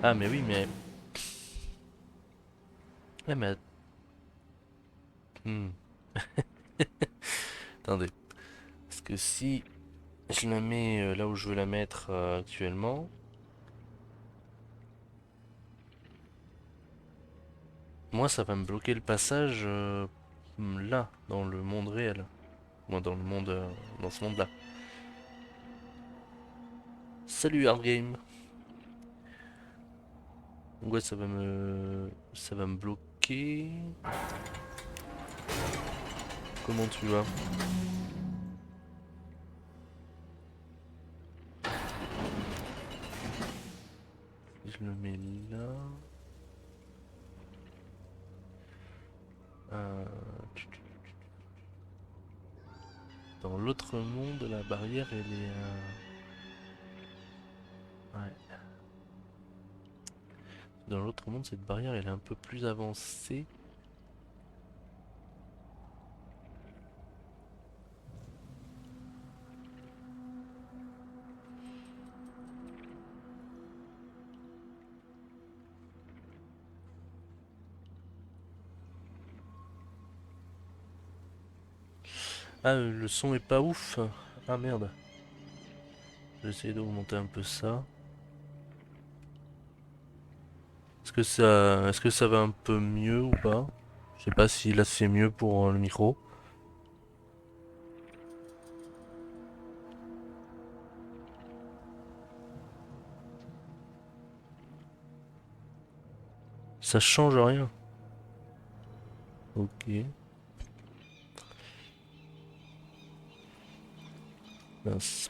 Ah mais oui mais... Ouais mais... Hmm. Attendez. Parce que si je la mets là où je veux la mettre actuellement... Moi ça va me bloquer le passage là, dans le monde réel. Moi dans le monde... dans ce monde là. Salut Hard Game. Donc ouais, ça va me bloquer. Comment tu vas? Je le mets là. Euh, Dans l'autre monde, la barrière, elle est... Ouais. Dans l'autre monde, cette barrière, elle est un peu plus avancée. Ah, le son est pas ouf. Ah merde. Je vais essayer d'augmenter un peu ça. Est-ce que ça va un peu mieux ou pas? Je sais pas si là c'est mieux pour le micro. Ça change rien. Ok. Mince.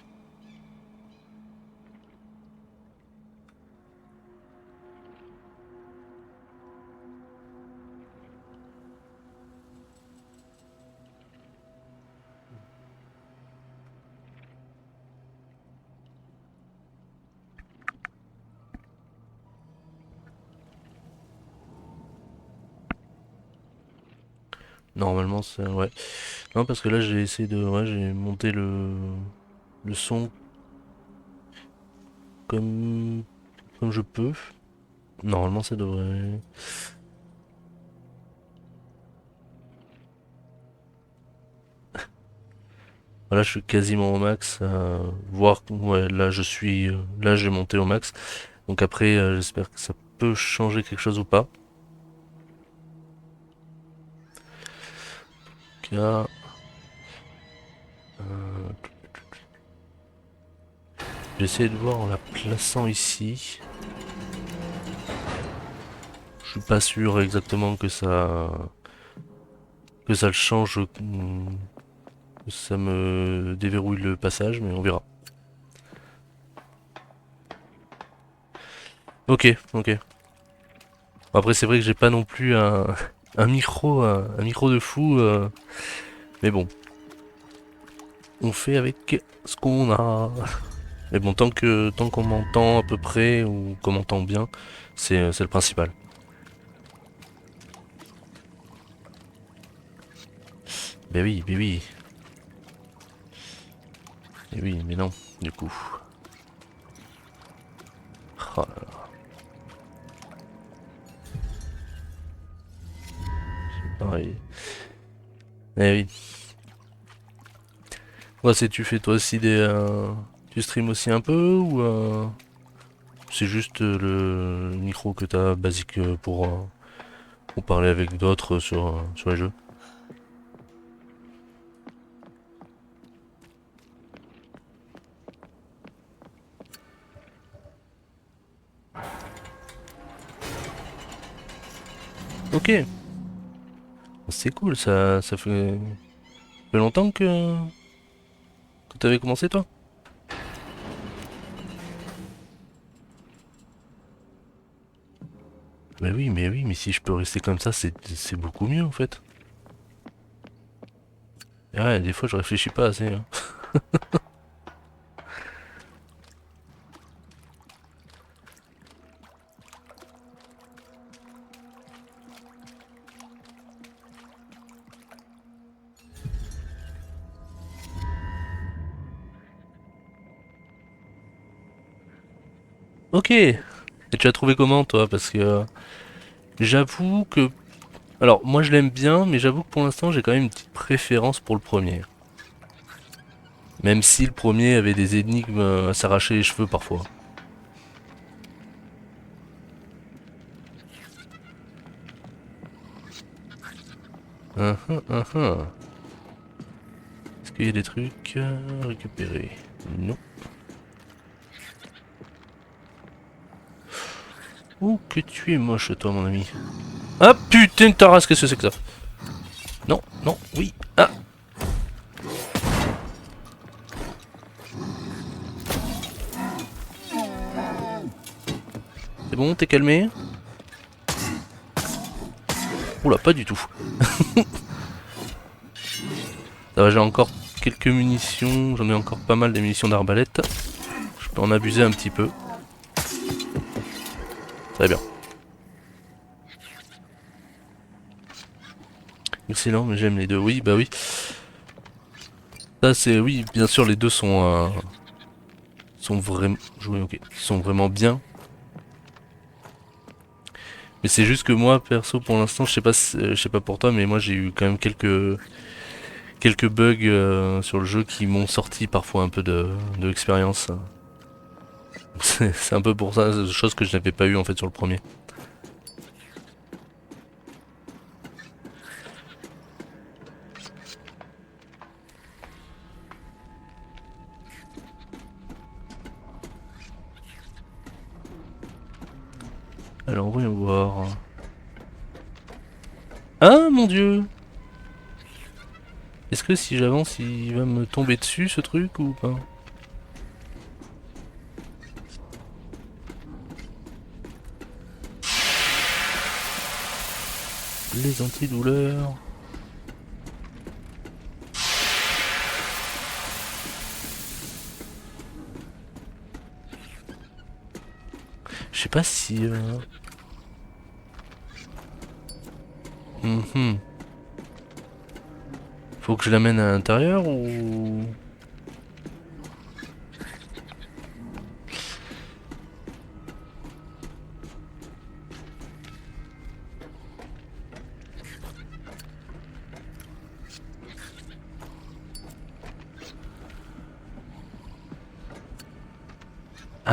Normalement, c'est... Ouais. Non, parce que là, j'ai essayé de... Ouais, j'ai monté le son comme... comme je peux. Normalement, ça devrait... Voilà, je suis quasiment au max. Voir... Ouais, là, je suis... Là, j'ai monté au max. Donc après, j'espère que ça peut changer quelque chose ou pas. Là, j'ai essayé de voir en la plaçant ici. Je suis pas sûr exactement que ça le change, que ça me déverrouille le passage, mais on verra. Ok, ok. Après, c'est vrai que j'ai pas non plus un micro de fou, mais bon, on fait avec ce qu'on a. Mais bon, tant qu'on m'entend à peu près ou qu'on m'entend bien, c'est le principal. Ben oui, ben oui, ben oui, mais non, du coup. Oh là là, pareil. Eh oui. Ouais, c'est tu fais toi aussi tu stream aussi un peu ou c'est juste le micro que t'as basique pour parler avec d'autres sur les jeux? Ok. C'est cool, ça fait longtemps que t'avais commencé toi? Mais oui, mais si je peux rester comme ça, c'est beaucoup mieux en fait. Et ouais, des fois je réfléchis pas assez, hein. Ok. Et tu as trouvé comment toi? Parce que j'avoue que... Alors moi je l'aime bien, mais j'avoue que pour l'instant j'ai quand même une petite préférence pour le premier. Même si le premier avait des énigmes à s'arracher les cheveux parfois. Uhum. Est-ce qu'il y a des trucs à récupérer? Non. Oh que tu es moche toi mon ami. Ah putain de ta race, qu'est-ce que c'est que ça? Non, non, oui. Ah, c'est bon, t'es calmé? Oula, pas du tout. Ça va, j'ai encore quelques munitions, j'en ai encore pas mal des munitions d'arbalète. Je peux en abuser un petit peu. Très bien. Excellent, mais j'aime les deux. Oui, bah oui. Ça c'est... Oui, bien sûr, les deux sont vraiment... Joués, ok. Sont vraiment bien. Mais c'est juste que moi, perso, pour l'instant, je sais pas pour toi, mais moi j'ai eu quand même quelques bugs sur le jeu qui m'ont sorti parfois un peu de l'expérience. C'est un peu pour ça, chose que je n'avais pas eu en fait sur le premier. Alors voyons voir. Ah mon dieu! Est-ce que si j'avance il va me tomber dessus ce truc ou pas? Les antidouleurs. Je sais pas si... mhm. Faut que je l'amène à l'intérieur ou...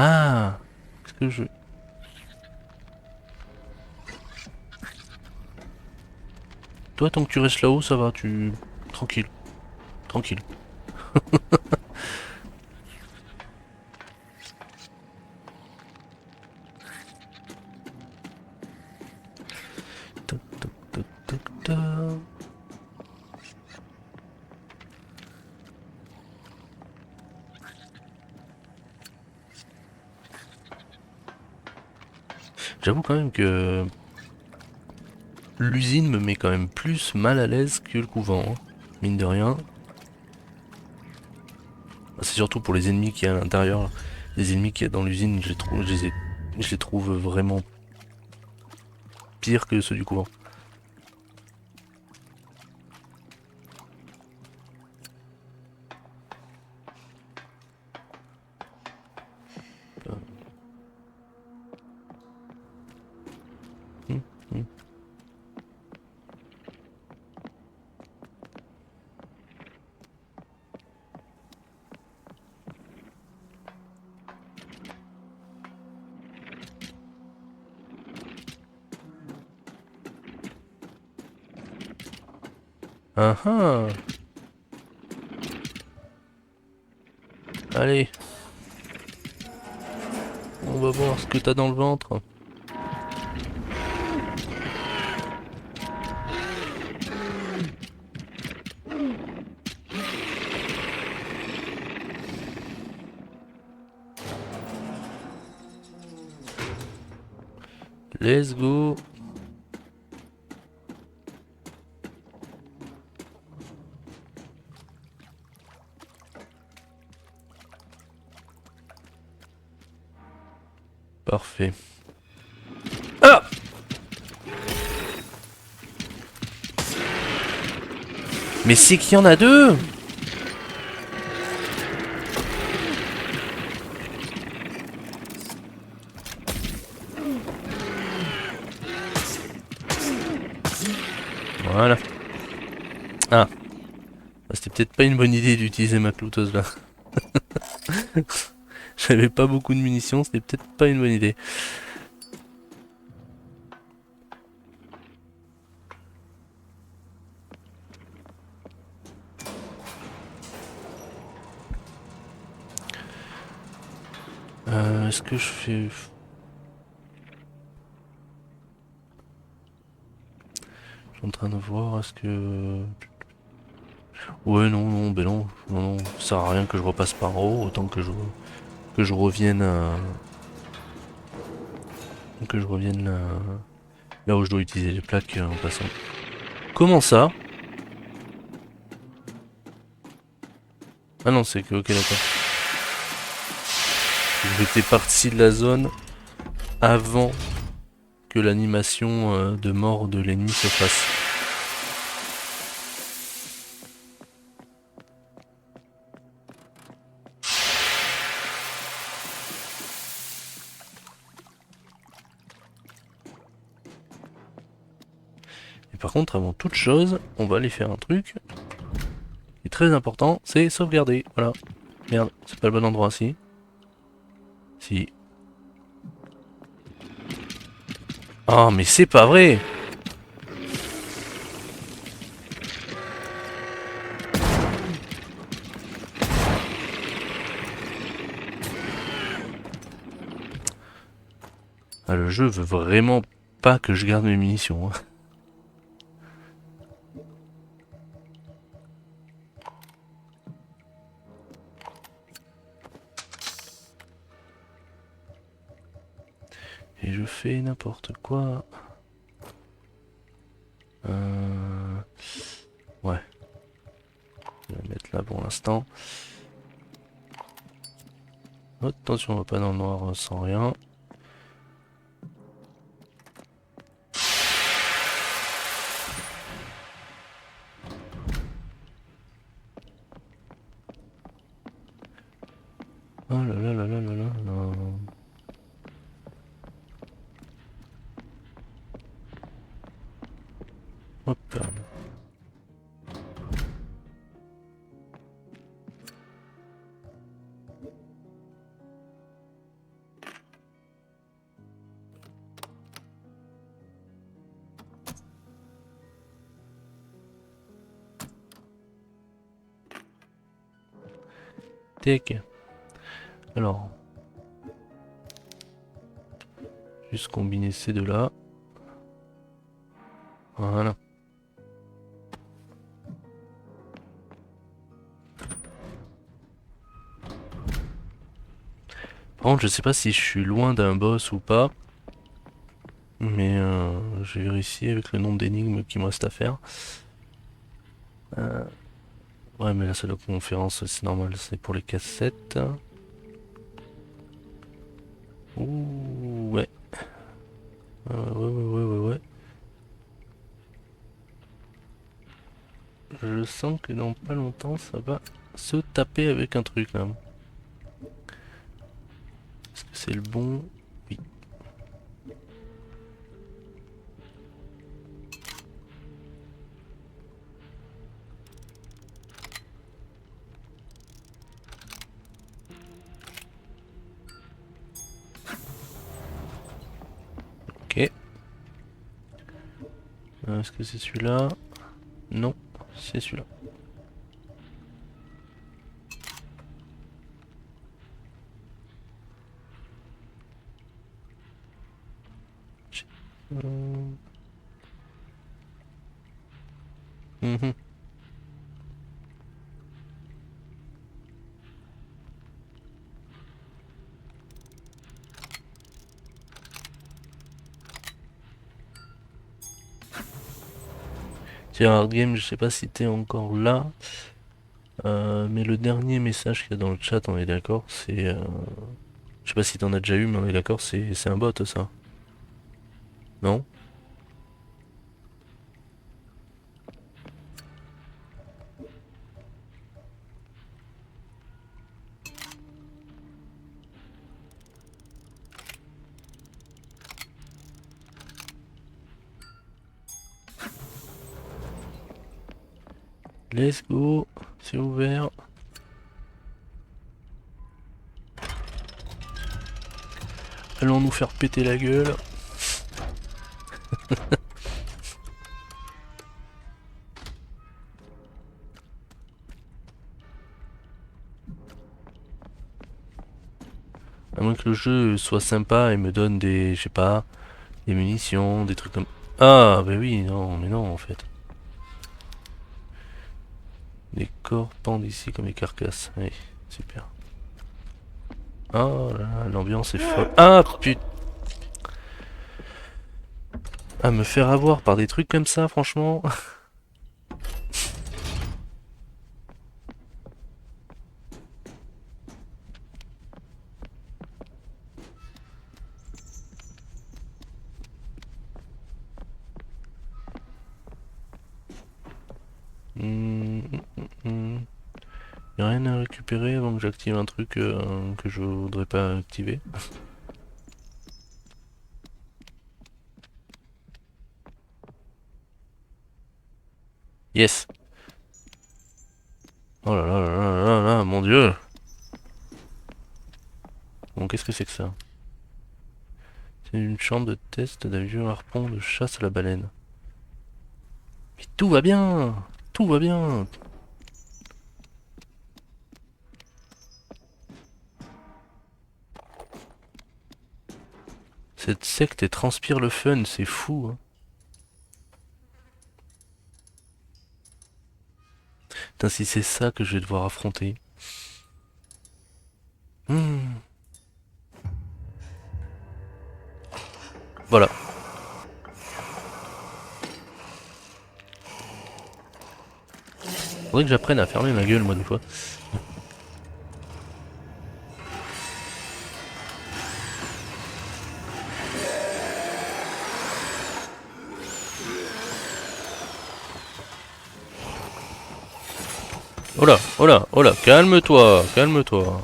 Ah! Est-ce que je... Toi tant que tu restes là-haut ça va, tu... Tranquille, tranquille. Toc, toc, toc, toc, toc. J'avoue quand même que l'usine me met quand même plus mal à l'aise que le couvent, hein. Mine de rien. C'est surtout pour les ennemis qu'il y a à l'intérieur, là. Les ennemis qu'il y a dans l'usine, je les trouve vraiment pires que ceux du couvent. Hum, hum. Ah ah. Allez, on va voir ce que t'as dans le ventre. Let's go. Parfait. Ah! Mais c'est qu'il y en a deux! Voilà. Ah. C'était peut-être pas une bonne idée d'utiliser ma clouteuse là. J'avais pas beaucoup de munitions, c'était peut-être pas une bonne idée. Est-ce que je fais... Je suis en train de voir, est-ce que... Ouais, non, non, ben non, non, non, ça sert à rien que je repasse par en haut, autant que je revienne que je revienne là où je dois utiliser les plaques en passant. Comment ça? Ah non, c'est que, ok, d'accord. J'étais parti de la zone avant que l'animation de mort de l'ennemi se fasse. Et par contre, avant toute chose, on va aller faire un truc qui est très important, c'est sauvegarder. Voilà. Merde, c'est pas le bon endroit, si. Si. Ah, mais c'est pas vrai! Ah, le jeu veut vraiment pas que je garde mes munitions. Hein. Et je fais n'importe quoi. Ouais. Je vais la mettre là pour l'instant. Attention, on va pas dans le noir sans rien. Oh là là là là là là là. Hop. Tac. Alors. Juste combiner ces deux là. Voilà. Par contre, je sais pas si je suis loin d'un boss ou pas. Mais je vais vérifier avec le nombre d'énigmes qu'il me reste à faire. Ouais, mais la salle de conférence, c'est normal, c'est pour les cassettes. Ouh, ouais. Ouais. Je sens que dans pas longtemps, ça va se taper avec un truc là. Est-ce que c'est le bon? Oui. Ok. Est-ce que c'est celui-là? Non, c'est celui-là. Euh, mhm. Tiens, Hard Game, je sais pas si t'es encore là, mais le dernier message qu'il y a dans le chat, on est d'accord, c'est... je sais pas si t'en as déjà eu, mais on est d'accord, c'est un bot ça. Non? Let's go, c'est ouvert. Allons nous faire péter la gueule. À moins que le jeu soit sympa et me donne des, je sais pas, des munitions, des trucs comme... Ah, bah oui, non, mais non, en fait. Des corps pendent ici comme des carcasses. Oui, super. Oh là là, l'ambiance est folle. Ah, putain. À me faire avoir par des trucs comme ça, franchement. Y'a rien à récupérer avant que j'active un truc que je voudrais pas activer. Yes. Oh là là là là là là, mon dieu. Bon, qu'est-ce que c'est que ça? C'est une chambre de test d'un vieux harpon de chasse à la baleine. Mais tout va bien. Tout va bien. Cette secte elle transpire le fun, c'est fou. Hein. Putain, si c'est ça que je vais devoir affronter. Hmm. Voilà. Faudrait que j'apprenne à fermer ma gueule, moi, des fois. Oh là, oh là, oh là, calme-toi, calme-toi.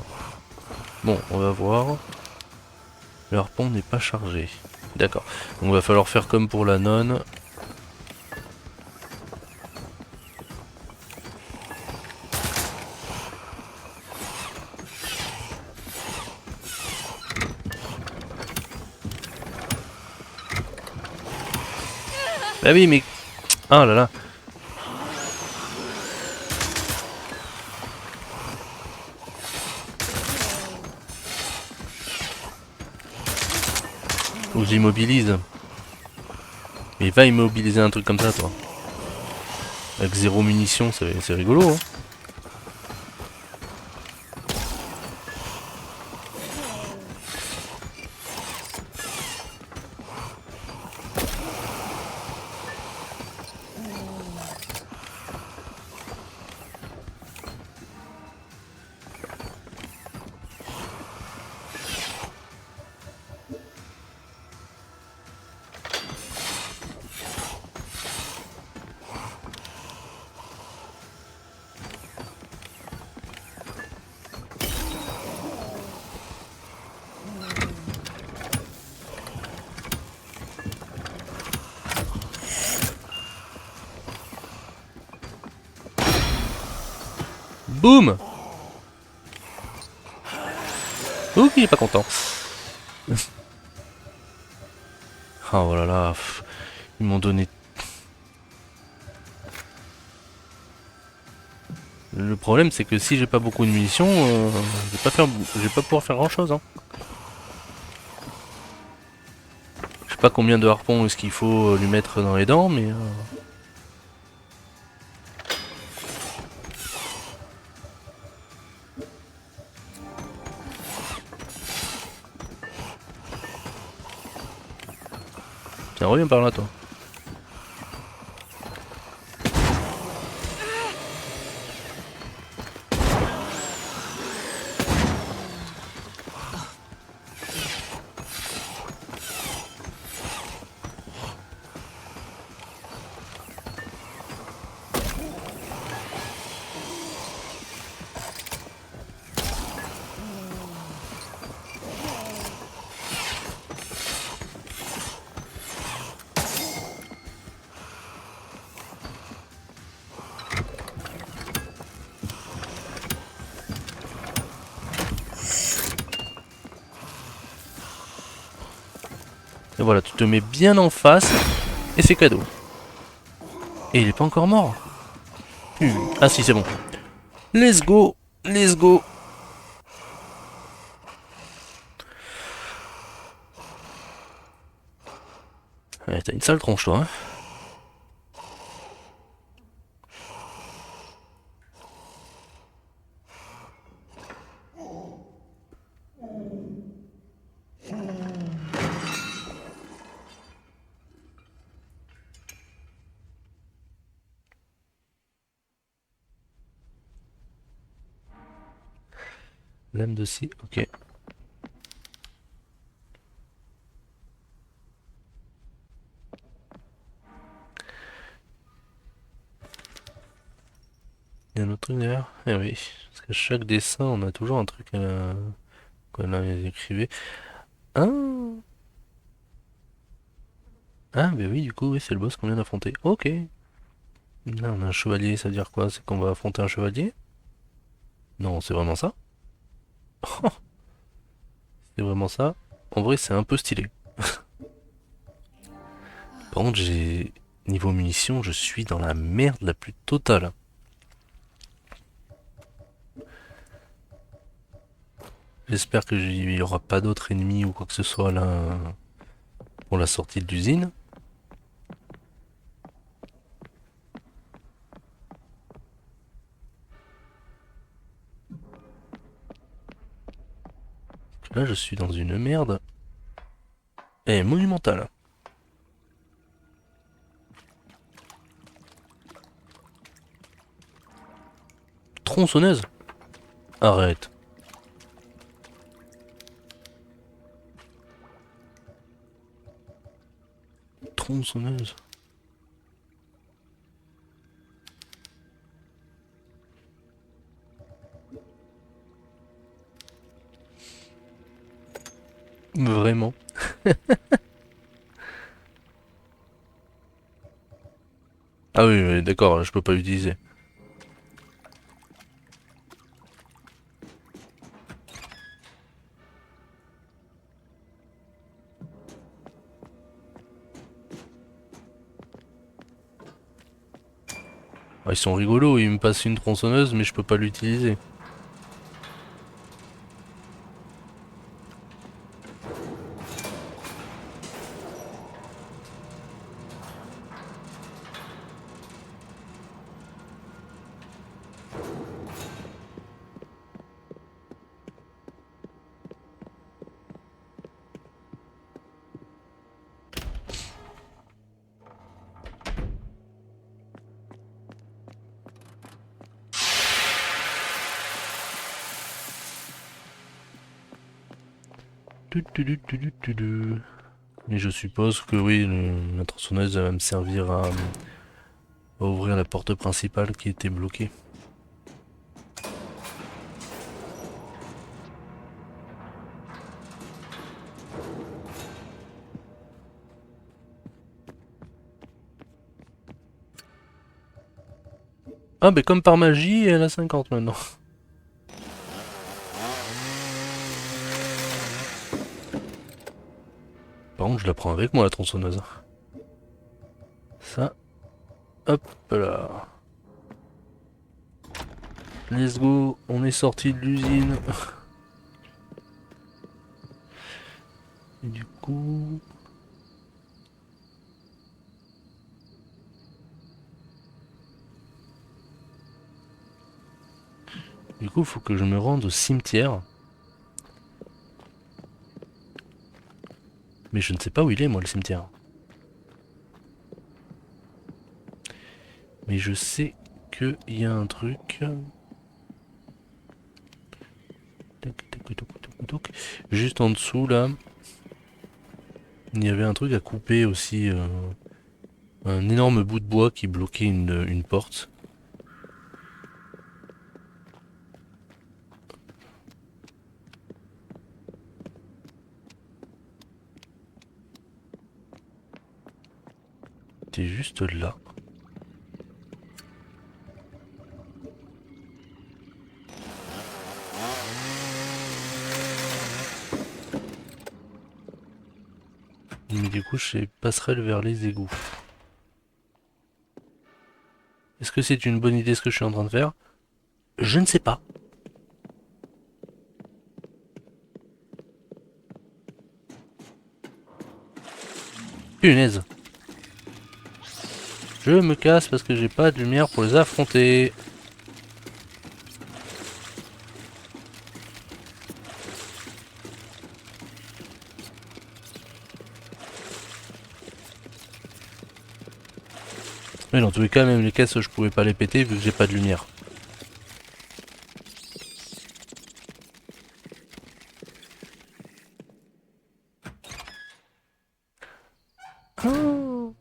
Bon, on va voir. Le harpon n'est pas chargé. D'accord. Donc va falloir faire comme pour la nonne. Bah oui, mais... Ah là là. Ou j'immobilise. Mais va immobiliser un truc comme ça, toi. Avec zéro munition, c'est rigolo, hein. Boum. Ouh, il est pas content. Oh là là. Ils m'ont donné... Le problème, c'est que si j'ai pas beaucoup de munitions, je vais pas pouvoir faire grand chose, hein. Je sais pas combien de harpons est-ce qu'il faut lui mettre dans les dents, mais... Tiens, reviens par là, toi. voilà, tu te mets bien en face et c'est cadeau. Et il est pas encore mort. Ah si, c'est bon. Let's go, let's go. Ouais, t'as une sale tronche toi, hein. Lame de scie, ok. Il y a un autre truc derrière. Eh oui, parce qu'à chaque dessin, on a toujours un truc qu'on a écrivé. Ah, ah, bah oui, du coup, oui, c'est le boss qu'on vient d'affronter. Ok. Là, on a un chevalier, ça veut dire quoi? C'est qu'on va affronter un chevalier? Non, c'est vraiment ça? C'est vraiment ça? En vrai, c'est un peu stylé. Par contre, j'ai... Niveau munitions, je suis dans la merde la plus totale. J'espère que il y aura pas d'autres ennemis ou quoi que ce soit là pour la sortie de l'usine. Là, je suis dans une merde. Eh, monumentale. Tronçonneuse? Arrête. Tronçonneuse. Vraiment. Ah oui, oui, d'accord, je peux pas l'utiliser. Ah, ils sont rigolos, ils me passent une tronçonneuse, mais je peux pas l'utiliser. Et je suppose que oui, la tronçonneuse va me servir à ouvrir la porte principale qui était bloquée. Ah, mais comme par magie, elle a 50 maintenant. Par contre, je la prends avec moi, la tronçonneuse. Ça, hop là. Let's go, on est sorti de l'usine. Et du coup... Du coup, il faut que je me rende au cimetière. Mais je ne sais pas où il est, moi, le cimetière. Mais je sais qu'il y a un truc. Juste en dessous, là. Il y avait un truc à couper aussi. Un énorme bout de bois qui bloquait une porte. C'était juste là. Mais du coup, je passerelle vers les égouts. Est-ce que c'est une bonne idée ce que je suis en train de faire? Je ne sais pas. Punaise. Je me casse parce que j'ai pas de lumière pour les affronter. Mais dans tous les cas, même les caisses, je pouvais pas les péter vu que j'ai pas de lumière. Oh.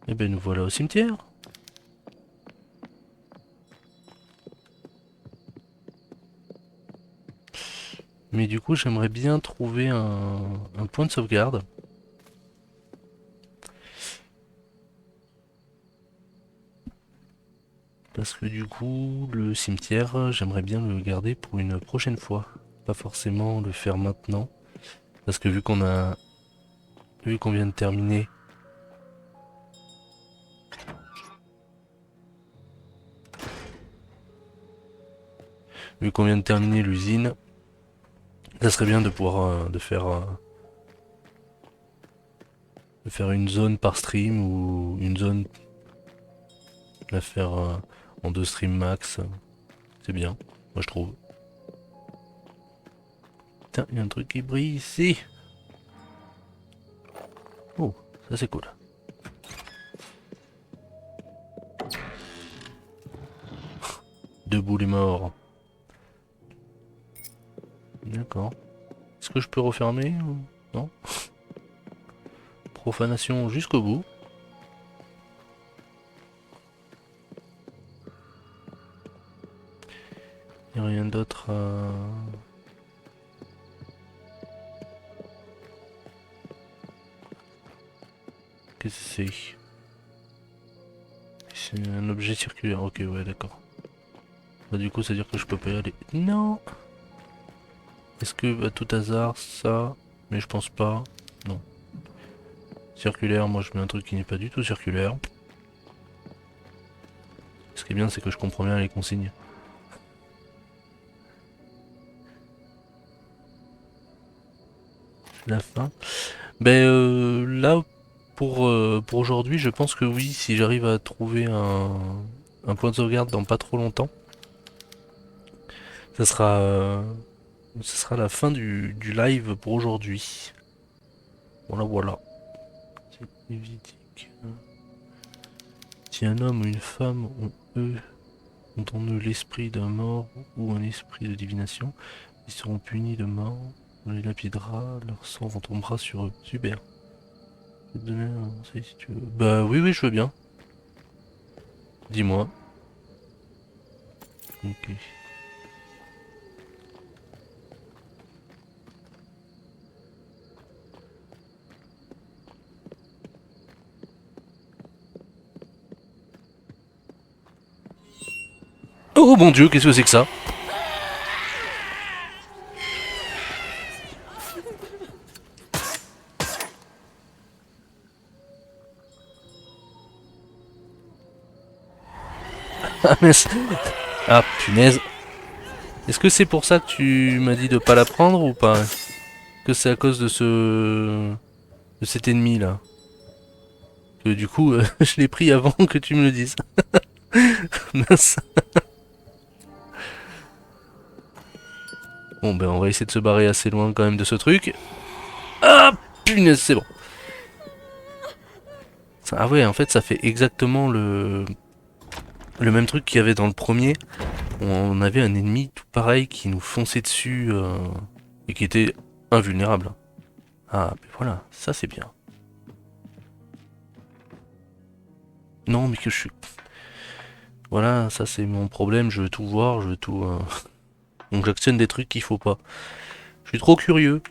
Et ben nous voilà au cimetière. Mais du coup, j'aimerais bien trouver un point de sauvegarde. Parce que du coup, le cimetière, j'aimerais bien le garder pour une prochaine fois. Pas forcément le faire maintenant. Parce que vu qu'on vient de terminer. Vu qu'on vient de terminer l'usine, ça serait bien de pouvoir de faire une zone par stream ou une zone la faire en 2 streams max. C'est bien, moi je trouve. Putain, il y a un truc qui brille ici. Oh, ça c'est cool. Debout les morts. D'accord. Est-ce que je peux refermer ou... Non. Profanation jusqu'au bout. Il n'y a rien d'autre à... Qu'est-ce que c'est? C'est un objet circulaire. Ok, ouais, d'accord. Bah du coup, ça veut dire que je peux pas y aller. Non. Est-ce que à tout hasard, ça... Mais je pense pas. Non. Circulaire, moi je mets un truc qui n'est pas du tout circulaire. Ce qui est bien, c'est que je comprends bien les consignes. La fin. Ben là, pour aujourd'hui, je pense que oui, si j'arrive à trouver un point de sauvegarde dans pas trop longtemps, ça sera, ça sera la fin du live pour aujourd'hui. Voilà, voilà. C'est évitique. Si un homme ou une femme ont en eux l'esprit d'un mort ou un esprit de divination, ils seront punis de mort. On les lapidera, leur sang retombera sur eux. Super. Je vais te donner un conseil si tu veux. Bah oui, oui, je veux bien. Dis-moi. Ok. Oh mon dieu, qu'est-ce que c'est que ça? Ah mince. Ah punaise. Est-ce que c'est pour ça que tu m'as dit de pas la prendre ou pas? Que c'est à cause de de cet ennemi là? Que du coup, je l'ai pris avant que tu me le dises. Mince. Bon ben on va essayer de se barrer assez loin quand même de ce truc. Ah punaise, c'est bon. Ah ouais, en fait ça fait exactement le même truc qu'il y avait dans le premier. On avait un ennemi tout pareil qui nous fonçait dessus et qui était invulnérable. Ah, mais voilà, ça c'est bien. Non, mais que je suis... Voilà, ça c'est mon problème, je veux tout voir, je veux tout... Donc j'actionne des trucs qu'il faut pas. Je suis trop curieux.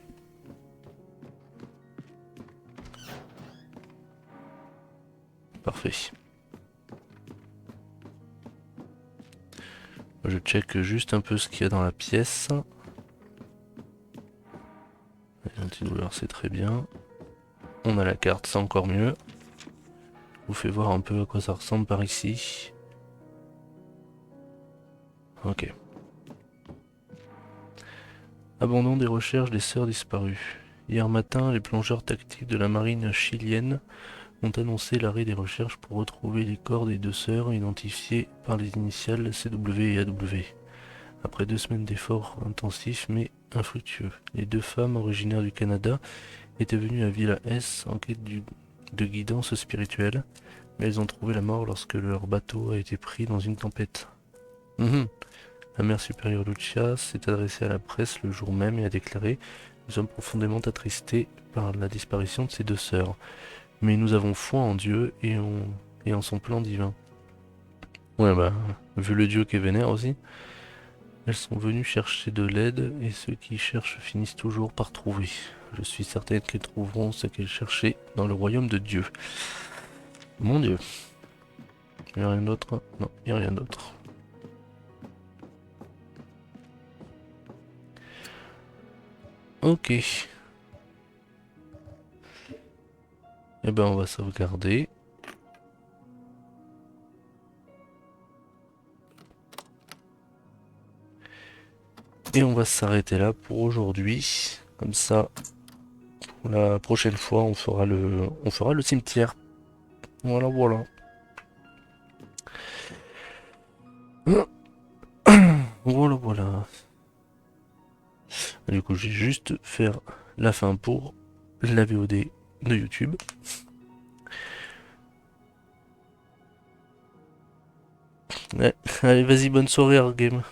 Parfait. Je check juste un peu ce qu'il y a dans la pièce. Antidouleur, c'est très bien. On a la carte, c'est encore mieux. Je vous fais voir un peu à quoi ça ressemble par ici. Ok. Abandon des recherches des sœurs disparues. Hier matin, les plongeurs tactiques de la marine chilienne ont annoncé l'arrêt des recherches pour retrouver les corps des 2 sœurs identifiées par les initiales CW et AW. Après 2 semaines d'efforts intensifs mais infructueux, les 2 femmes originaires du Canada étaient venues à Villa S en quête de guidance spirituelle, mais elles ont trouvé la mort lorsque leur bateau a été pris dans une tempête. La mère supérieure Lucia s'est adressée à la presse le jour même et a déclaré: Nous sommes profondément attristés par la disparition de ces 2 sœurs, mais nous avons foi en Dieu et en son plan divin. Ouais bah, vu le Dieu qui est vénère aussi. Elles sont venues chercher de l'aide et ceux qui cherchent finissent toujours par trouver. Je suis certaine qu'elles trouveront ce qu'elles cherchaient dans le royaume de Dieu. Mon Dieu. Y'a rien d'autre? Non, y'a rien d'autre. Ok. Eh ben on va sauvegarder. Et on va s'arrêter là pour aujourd'hui. Comme ça, pour la prochaine fois, on fera le cimetière. Voilà, voilà. Voilà, voilà. Du coup, je vais juste faire la fin pour la VOD de YouTube. Ouais. Allez, vas-y, bonne soirée, Argame.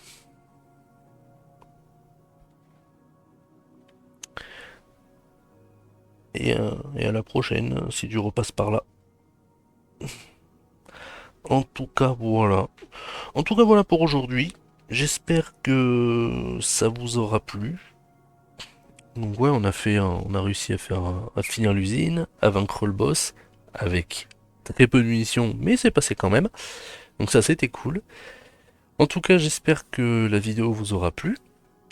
Et à la prochaine, si tu repasses par là. En tout cas, voilà. En tout cas, voilà pour aujourd'hui. J'espère que ça vous aura plu. Donc ouais, on a réussi à finir l'usine, à vaincre le boss, avec très peu de munitions, mais c'est passé quand même. Donc ça, c'était cool. En tout cas, j'espère que la vidéo vous aura plu.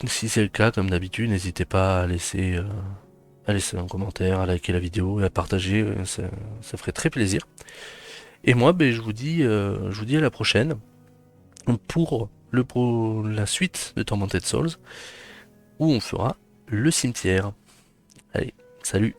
Si c'est le cas, comme d'habitude, n'hésitez pas à laisser un commentaire, à liker la vidéo et à partager, ça ferait très plaisir. Et moi, ben, je vous dis à la prochaine pour la suite de Tormented Souls, où on fera le cimetière. Allez, salut!